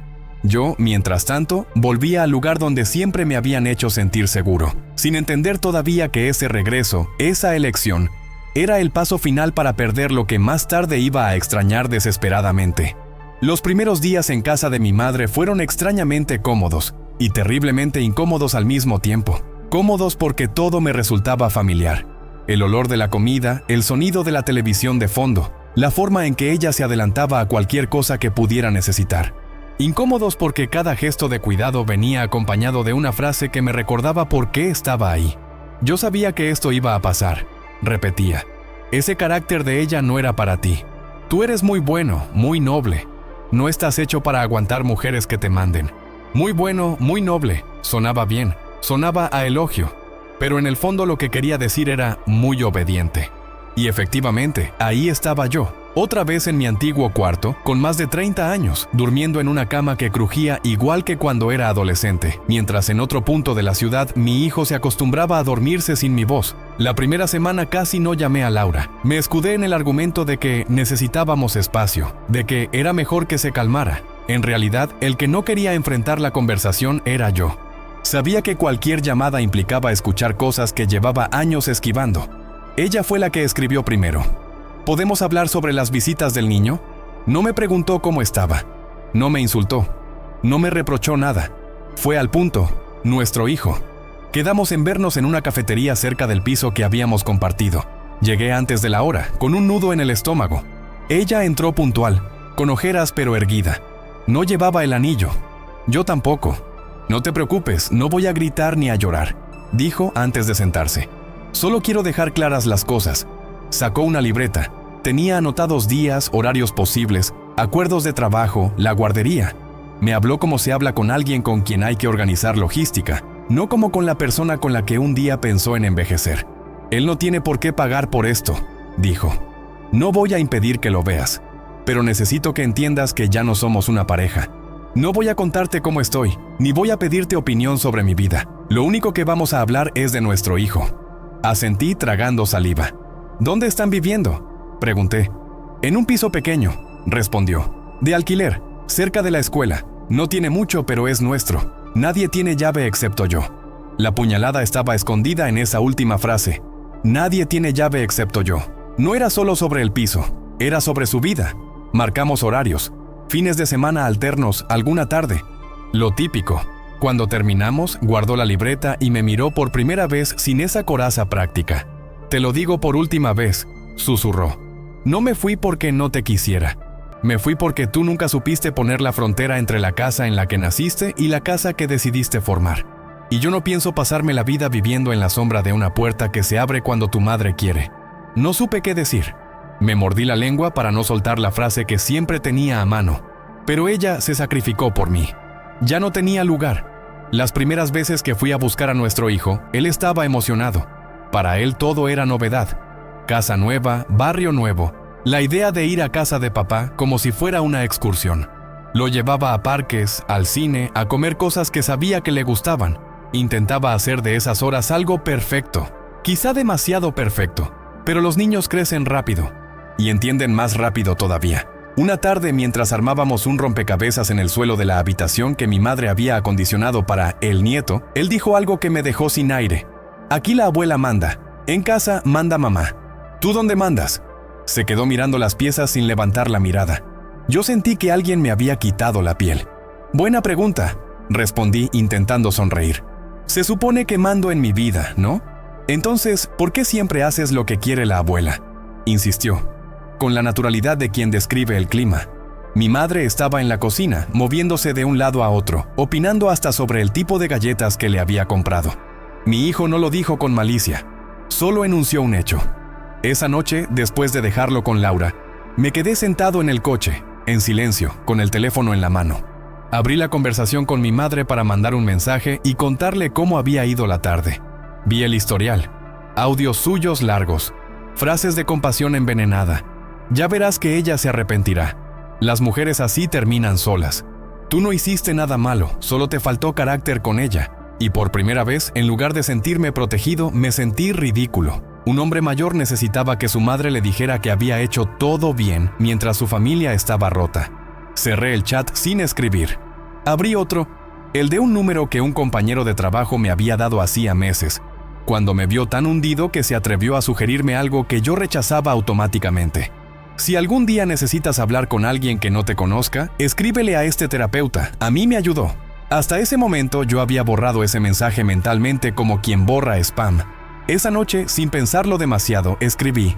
Yo, mientras tanto, volvía al lugar donde siempre me habían hecho sentir seguro, sin entender todavía que ese regreso, esa elección, era el paso final para perder lo que más tarde iba a extrañar desesperadamente. Los primeros días en casa de mi madre fueron extrañamente cómodos, y terriblemente incómodos al mismo tiempo. Cómodos porque todo me resultaba familiar. El olor de la comida, el sonido de la televisión de fondo, la forma en que ella se adelantaba a cualquier cosa que pudiera necesitar. Incómodos porque cada gesto de cuidado venía acompañado de una frase que me recordaba por qué estaba ahí. Yo sabía que esto iba a pasar, repetía. Ese carácter de ella no era para ti. Tú eres muy bueno, muy noble. No estás hecho para aguantar mujeres que te manden. Muy bueno, muy noble. Sonaba bien, sonaba a elogio. Pero en el fondo lo que quería decir era muy obediente. Y efectivamente, ahí estaba yo. Otra vez en mi antiguo cuarto, con más de 30 años, durmiendo en una cama que crujía igual que cuando era adolescente, mientras en otro punto de la ciudad mi hijo se acostumbraba a dormirse sin mi voz. La primera semana casi no llamé a Laura. Me escudé en el argumento de que necesitábamos espacio, de que era mejor que se calmara. En realidad, el que no quería enfrentar la conversación era yo. Sabía que cualquier llamada implicaba escuchar cosas que llevaba años esquivando. Ella fue la que escribió primero. ¿Podemos hablar sobre las visitas del niño? No me preguntó cómo estaba. No me insultó. No me reprochó nada. Fue al punto. Nuestro hijo. Quedamos en vernos en una cafetería cerca del piso que habíamos compartido. Llegué antes de la hora, con un nudo en el estómago. Ella entró puntual. con ojeras pero erguida. No llevaba el anillo. Yo tampoco. No te preocupes, no voy a gritar ni a llorar, dijo antes de sentarse. Solo quiero dejar claras las cosas. Sacó una libreta. Tenía anotados días, horarios posibles, acuerdos de trabajo, la guardería. Me habló como se habla con alguien con quien hay que organizar logística, no como con la persona con la que un día pensó en envejecer. Él no tiene por qué pagar por esto, dijo. No voy a impedir que lo veas, pero necesito que entiendas que ya no somos una pareja. No voy a contarte cómo estoy, ni voy a pedirte opinión sobre mi vida. Lo único que vamos a hablar es de nuestro hijo. Asentí tragando saliva. ¿Dónde están viviendo?, pregunté. En un piso pequeño, respondió. De alquiler, cerca de la escuela. No tiene mucho, pero es nuestro. Nadie tiene llave excepto yo. La puñalada estaba escondida en esa última frase. Nadie tiene llave excepto yo. No era solo sobre el piso, era sobre su vida. Marcamos horarios, fines de semana alternos, alguna tarde. Lo típico. Cuando terminamos, guardó la libreta y me miró por primera vez sin esa coraza práctica. Te lo digo por última vez, susurró. No me fui porque no te quisiera. Me fui porque tú nunca supiste poner la frontera entre la casa en la que naciste y la casa que decidiste formar. Y yo no pienso pasarme la vida viviendo en la sombra de una puerta que se abre cuando tu madre quiere. No supe qué decir. Me mordí la lengua para no soltar la frase que siempre tenía a mano. Pero ella se sacrificó por mí. Ya no tenía lugar. Las primeras veces que fui a buscar a nuestro hijo, él estaba emocionado. Para él todo era novedad. Casa nueva, barrio nuevo. La idea de ir a casa de papá como si fuera una excursión. Lo llevaba a parques, al cine, a comer cosas que sabía que le gustaban. Intentaba hacer de esas horas algo perfecto. Quizá demasiado perfecto. Pero los niños crecen rápido. Y entienden más rápido todavía. Una tarde, mientras armábamos un rompecabezas en el suelo de la habitación que mi madre había acondicionado para el nieto, él dijo algo que me dejó sin aire. Aquí la abuela manda. En casa manda mamá. ¿Tú dónde mandas? Se quedó mirando las piezas sin levantar la mirada. Yo sentí que alguien me había quitado la piel. Buena pregunta, respondí intentando sonreír. Se supone que mando en mi vida, ¿no? Entonces, ¿por qué siempre haces lo que quiere la abuela?, insistió, con la naturalidad de quien describe el clima. Mi madre estaba en la cocina, moviéndose de un lado a otro, opinando hasta sobre el tipo de galletas que le había comprado. Mi hijo no lo dijo con malicia, solo enunció un hecho. Esa noche, después de dejarlo con Laura, me quedé sentado en el coche, en silencio, con el teléfono en la mano. Abrí la conversación con mi madre para mandar un mensaje y contarle cómo había ido la tarde. Vi el historial, audios suyos largos, frases de compasión envenenada. Ya verás que ella se arrepentirá. Las mujeres así terminan solas. Tú no hiciste nada malo, solo te faltó carácter con ella. Y por primera vez, en lugar de sentirme protegido, me sentí ridículo. Un hombre mayor necesitaba que su madre le dijera que había hecho todo bien mientras su familia estaba rota. Cerré el chat sin escribir. Abrí otro, el de un número que un compañero de trabajo me había dado hacía meses, cuando me vio tan hundido que se atrevió a sugerirme algo que yo rechazaba automáticamente. Si algún día necesitas hablar con alguien que no te conozca, escríbele a este terapeuta, a mí me ayudó. Hasta ese momento yo había borrado ese mensaje mentalmente como quien borra spam. Esa noche, sin pensarlo demasiado, escribí: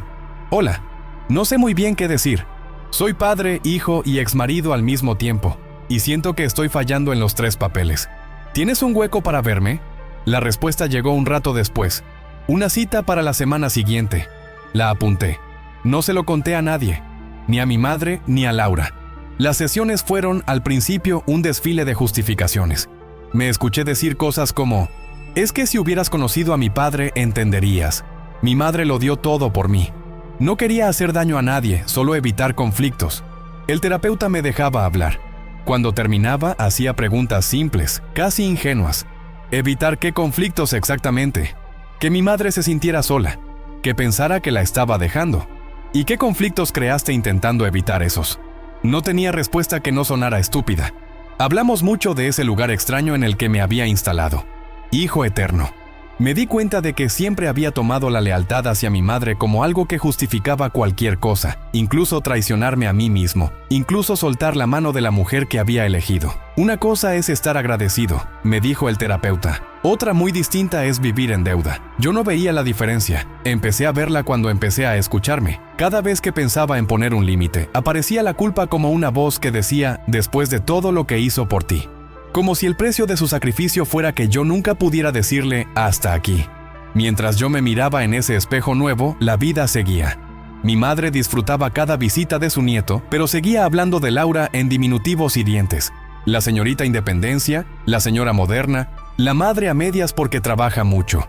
Hola, no sé muy bien qué decir. Soy padre, hijo y exmarido al mismo tiempo, y siento que estoy fallando en los 3 papeles. ¿Tienes un hueco para verme? La respuesta llegó un rato después. Una cita para la semana siguiente. La apunté. No se lo conté a nadie, ni a mi madre ni a Laura. Las sesiones fueron, al principio, un desfile de justificaciones. Me escuché decir cosas como: es que si hubieras conocido a mi padre, entenderías. Mi madre lo dio todo por mí. No quería hacer daño a nadie, solo evitar conflictos. El terapeuta me dejaba hablar. Cuando terminaba, hacía preguntas simples, casi ingenuas. ¿Evitar qué conflictos exactamente? Que mi madre se sintiera sola, que pensara que la estaba dejando. ¿Y qué conflictos creaste intentando evitar esos? No tenía respuesta que no sonara estúpida. Hablamos mucho de ese lugar extraño en el que me había instalado. Hijo eterno. Me di cuenta de que siempre había tomado la lealtad hacia mi madre como algo que justificaba cualquier cosa, incluso traicionarme a mí mismo, incluso soltar la mano de la mujer que había elegido. Una cosa es estar agradecido, me dijo el terapeuta. Otra muy distinta es vivir en deuda. Yo no veía la diferencia. Empecé a verla cuando empecé a escucharme. Cada vez que pensaba en poner un límite, aparecía la culpa como una voz que decía, después de todo lo que hizo por ti. Como si el precio de su sacrificio fuera que yo nunca pudiera decirle, hasta aquí. Mientras yo me miraba en ese espejo nuevo, la vida seguía. Mi madre disfrutaba cada visita de su nieto, pero seguía hablando de Laura en diminutivos hirientes. La señorita Independencia, la señora moderna, la madre a medias porque trabaja mucho.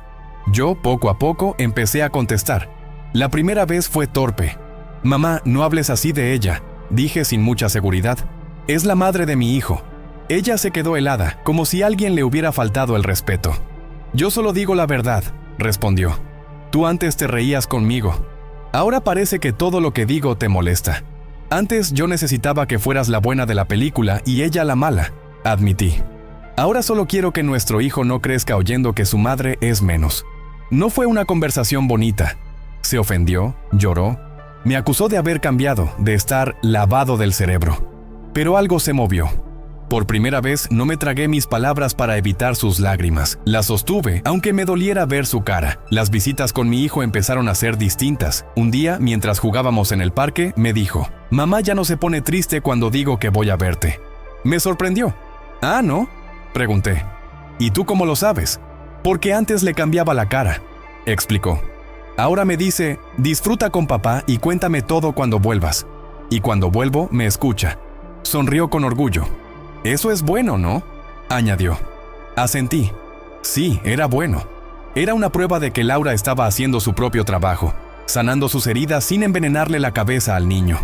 Yo, poco a poco, empecé a contestar. La primera vez fue torpe. Mamá, no hables así de ella, dije sin mucha seguridad. Es la madre de mi hijo. Ella se quedó helada, como si alguien le hubiera faltado el respeto. Yo solo digo la verdad, respondió. Tú antes te reías conmigo. Ahora parece que todo lo que digo te molesta. Antes yo necesitaba que fueras la buena de la película y ella la mala, admití. Ahora solo quiero que nuestro hijo no crezca oyendo que su madre es menos. No fue una conversación bonita. Se ofendió, lloró, me acusó de haber cambiado, de estar lavado del cerebro. Pero algo se movió. Por primera vez no me tragué mis palabras para evitar sus lágrimas. Las sostuve, aunque me doliera ver su cara. Las visitas con mi hijo empezaron a ser distintas. Un día, mientras jugábamos en el parque, me dijo, «Mamá ya no se pone triste cuando digo que voy a verte». Me sorprendió. «Ah, ¿no?», pregunté. «¿Y tú cómo lo sabes?». «Porque antes le cambiaba la cara», explicó. «Ahora me dice, disfruta con papá y cuéntame todo cuando vuelvas». Y cuando vuelvo, me escucha. Sonrió con orgullo. «Eso es bueno, ¿no?», añadió. Asentí. Sí, era bueno. Era una prueba de que Laura estaba haciendo su propio trabajo, sanando sus heridas sin envenenarle la cabeza al niño.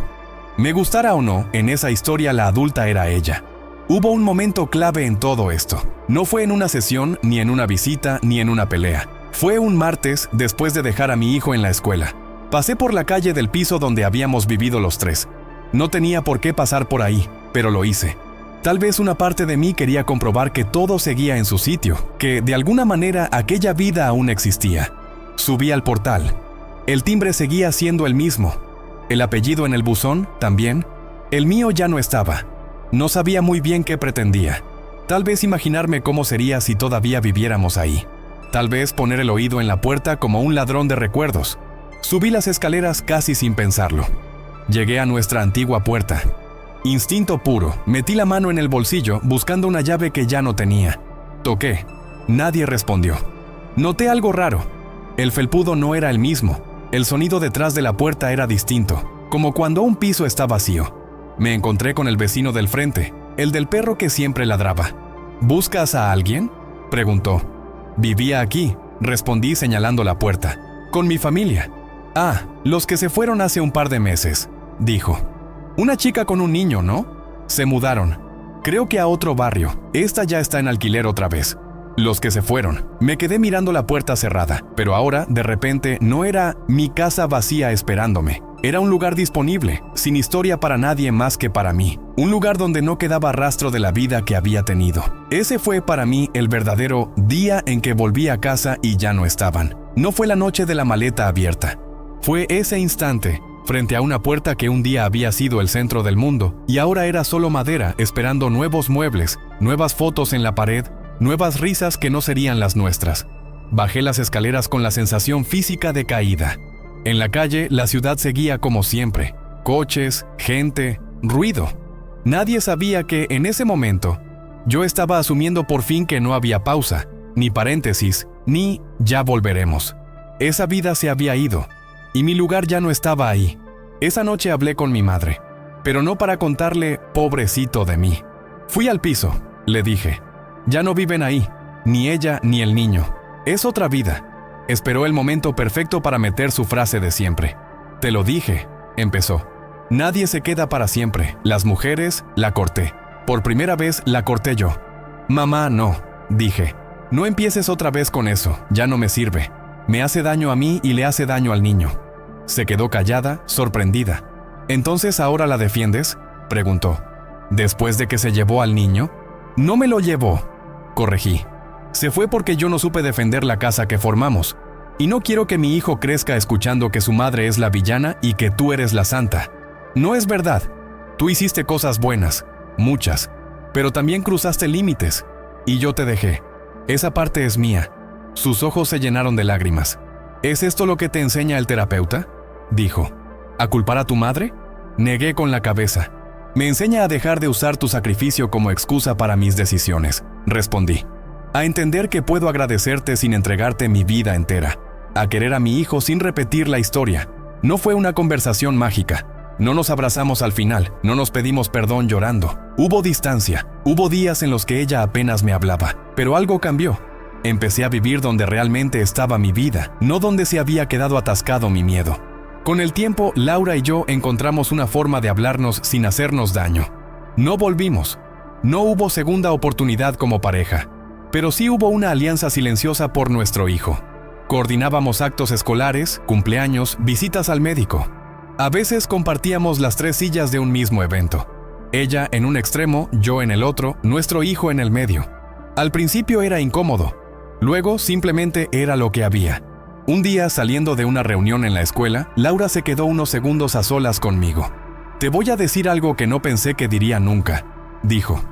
Me gustara o no, en esa historia la adulta era ella. Hubo un momento clave en todo esto. No fue en una sesión, ni en una visita, ni en una pelea. Fue un martes, después de dejar a mi hijo en la escuela. Pasé por la calle del piso donde habíamos vivido los tres. No tenía por qué pasar por ahí, pero lo hice. Tal vez una parte de mí quería comprobar que todo seguía en su sitio, que de alguna manera aquella vida aún existía. Subí al portal. El timbre seguía siendo el mismo. El apellido en el buzón, también. El mío ya no estaba. No sabía muy bien qué pretendía. Tal vez imaginarme cómo sería si todavía viviéramos ahí. Tal vez poner el oído en la puerta como un ladrón de recuerdos. Subí las escaleras casi sin pensarlo. Llegué a nuestra antigua puerta. Instinto puro, metí la mano en el bolsillo buscando una llave que ya no tenía. Toqué. Nadie respondió. Noté algo raro. El felpudo no era el mismo. El sonido detrás de la puerta era distinto, como cuando un piso está vacío. Me encontré con el vecino del frente, el del perro que siempre ladraba. ¿Buscas a alguien?, preguntó. Vivía aquí, respondí señalando la puerta. Con mi familia. Ah, los que se fueron hace un par de meses, dijo. Una chica con un niño, ¿no? Se mudaron. Creo que a otro barrio. Esta ya está en alquiler otra vez. Los que se fueron. Me quedé mirando la puerta cerrada, pero ahora, de repente, no era mi casa vacía esperándome. Era un lugar disponible, sin historia para nadie más que para mí. Un lugar donde no quedaba rastro de la vida que había tenido. Ese fue para mí el verdadero día en que volví a casa y ya no estaban. No fue la noche de la maleta abierta. Fue ese instante, frente a una puerta que un día había sido el centro del mundo, y ahora era solo madera esperando nuevos muebles, nuevas fotos en la pared, nuevas risas que no serían las nuestras. Bajé las escaleras con la sensación física de caída. En la calle, la ciudad seguía como siempre. Coches, gente, ruido. Nadie sabía que, en ese momento, yo estaba asumiendo por fin que no había pausa, ni paréntesis, ni ya volveremos. Esa vida se había ido. Y mi lugar ya no estaba ahí. Esa noche hablé con mi madre, pero no para contarle pobrecito de mí. Fui al piso, le dije. Ya no viven ahí, ni ella ni el niño. Es otra vida. Esperó el momento perfecto para meter su frase de siempre. Te lo dije, empezó. Nadie se queda para siempre. Las mujeres, la corté. Por primera vez la corté yo. Mamá, no, dije. No empieces otra vez con eso, ya no me sirve. Me hace daño a mí y le hace daño al niño. Se quedó callada, sorprendida. ¿Entonces ahora la defiendes?, preguntó. ¿Después de que se llevó al niño? No me lo llevó, corregí. Se fue porque yo no supe defender la casa que formamos. Y no quiero que mi hijo crezca escuchando que su madre es la villana y que tú eres la santa. No es verdad. Tú hiciste cosas buenas, muchas. Pero también cruzaste límites, y yo te dejé. Esa parte es mía. Sus ojos se llenaron de lágrimas. ¿Es esto lo que te enseña el terapeuta?, dijo. ¿A culpar a tu madre? Negué con la cabeza. Me enseña a dejar de usar tu sacrificio como excusa para mis decisiones, respondí. A entender que puedo agradecerte sin entregarte mi vida entera. A querer a mi hijo sin repetir la historia. No fue una conversación mágica. No nos abrazamos al final, no nos pedimos perdón llorando. Hubo distancia, hubo días en los que ella apenas me hablaba, pero algo cambió. Empecé a vivir donde realmente estaba mi vida, no donde se había quedado atascado mi miedo. Con el tiempo, Laura y yo encontramos una forma de hablarnos sin hacernos daño. No volvimos. No hubo segunda oportunidad como pareja, pero sí hubo una alianza silenciosa por nuestro hijo. Coordinábamos actos escolares, cumpleaños, visitas al médico. A veces compartíamos las 3 sillas de un mismo evento. Ella en un extremo, yo en el otro, nuestro hijo en el medio. Al principio era incómodo. Luego simplemente era lo que había. Un día, saliendo de una reunión en la escuela, Laura se quedó unos segundos a solas conmigo. Te voy a decir algo que no pensé que diría nunca, dijo.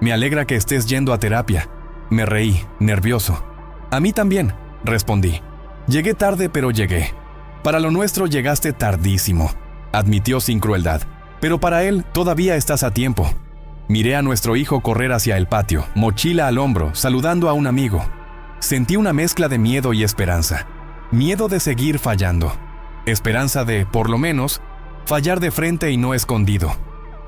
Me alegra que estés yendo a terapia. Me reí, nervioso. A mí también, respondí. Llegué tarde, pero llegué. Para lo nuestro llegaste tardísimo, admitió sin crueldad. Pero para él todavía estás a tiempo. Miré a nuestro hijo correr hacia el patio, mochila al hombro, saludando a un amigo. Sentí una mezcla de miedo y esperanza. Miedo de seguir fallando. Esperanza de, por lo menos, fallar de frente y no escondido.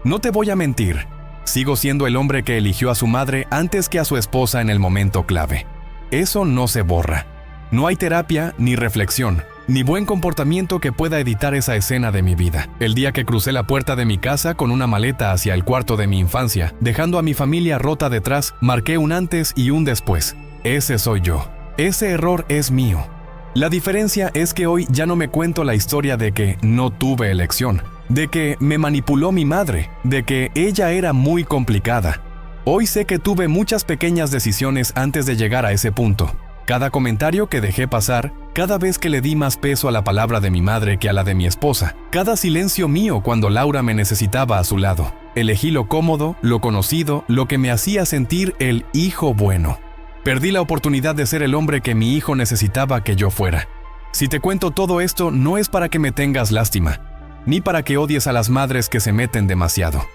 No te voy a mentir. Sigo siendo el hombre que eligió a su madre antes que a su esposa en el momento clave. Eso no se borra. No hay terapia, ni reflexión, ni buen comportamiento que pueda editar esa escena de mi vida. El día que crucé la puerta de mi casa con una maleta hacia el cuarto de mi infancia, dejando a mi familia rota detrás, marqué un antes y un después. Ese soy yo. Ese error es mío. La diferencia es que hoy ya no me cuento la historia de que no tuve elección, de que me manipuló mi madre, de que ella era muy complicada. Hoy sé que tuve muchas pequeñas decisiones antes de llegar a ese punto. Cada comentario que dejé pasar, cada vez que le di más peso a la palabra de mi madre que a la de mi esposa, cada silencio mío cuando Laura me necesitaba a su lado. Elegí lo cómodo, lo conocido, lo que me hacía sentir el hijo bueno. Perdí la oportunidad de ser el hombre que mi hijo necesitaba que yo fuera. Si te cuento todo esto, no es para que me tengas lástima, ni para que odies a las madres que se meten demasiado,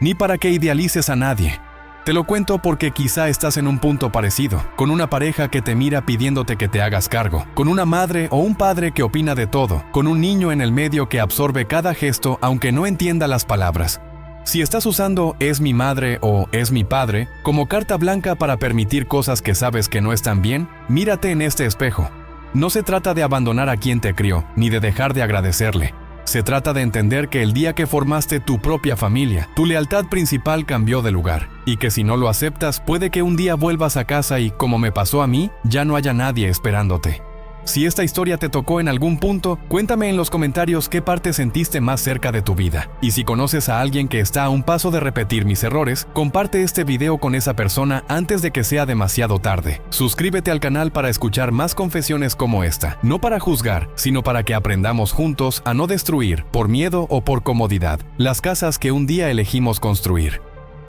ni para que idealices a nadie. Te lo cuento porque quizá estás en un punto parecido, con una pareja que te mira pidiéndote que te hagas cargo, con una madre o un padre que opina de todo, con un niño en el medio que absorbe cada gesto aunque no entienda las palabras. Si estás usando "es mi madre" o "es mi padre" como carta blanca para permitir cosas que sabes que no están bien, mírate en este espejo. No se trata de abandonar a quien te crió, ni de dejar de agradecerle. Se trata de entender que el día que formaste tu propia familia, tu lealtad principal cambió de lugar, y que si no lo aceptas, puede que un día vuelvas a casa y, como me pasó a mí, ya no haya nadie esperándote. Si esta historia te tocó en algún punto, cuéntame en los comentarios qué parte sentiste más cerca de tu vida. Y si conoces a alguien que está a un paso de repetir mis errores, comparte este video con esa persona antes de que sea demasiado tarde. Suscríbete al canal para escuchar más confesiones como esta, no para juzgar, sino para que aprendamos juntos a no destruir, por miedo o por comodidad, las casas que un día elegimos construir.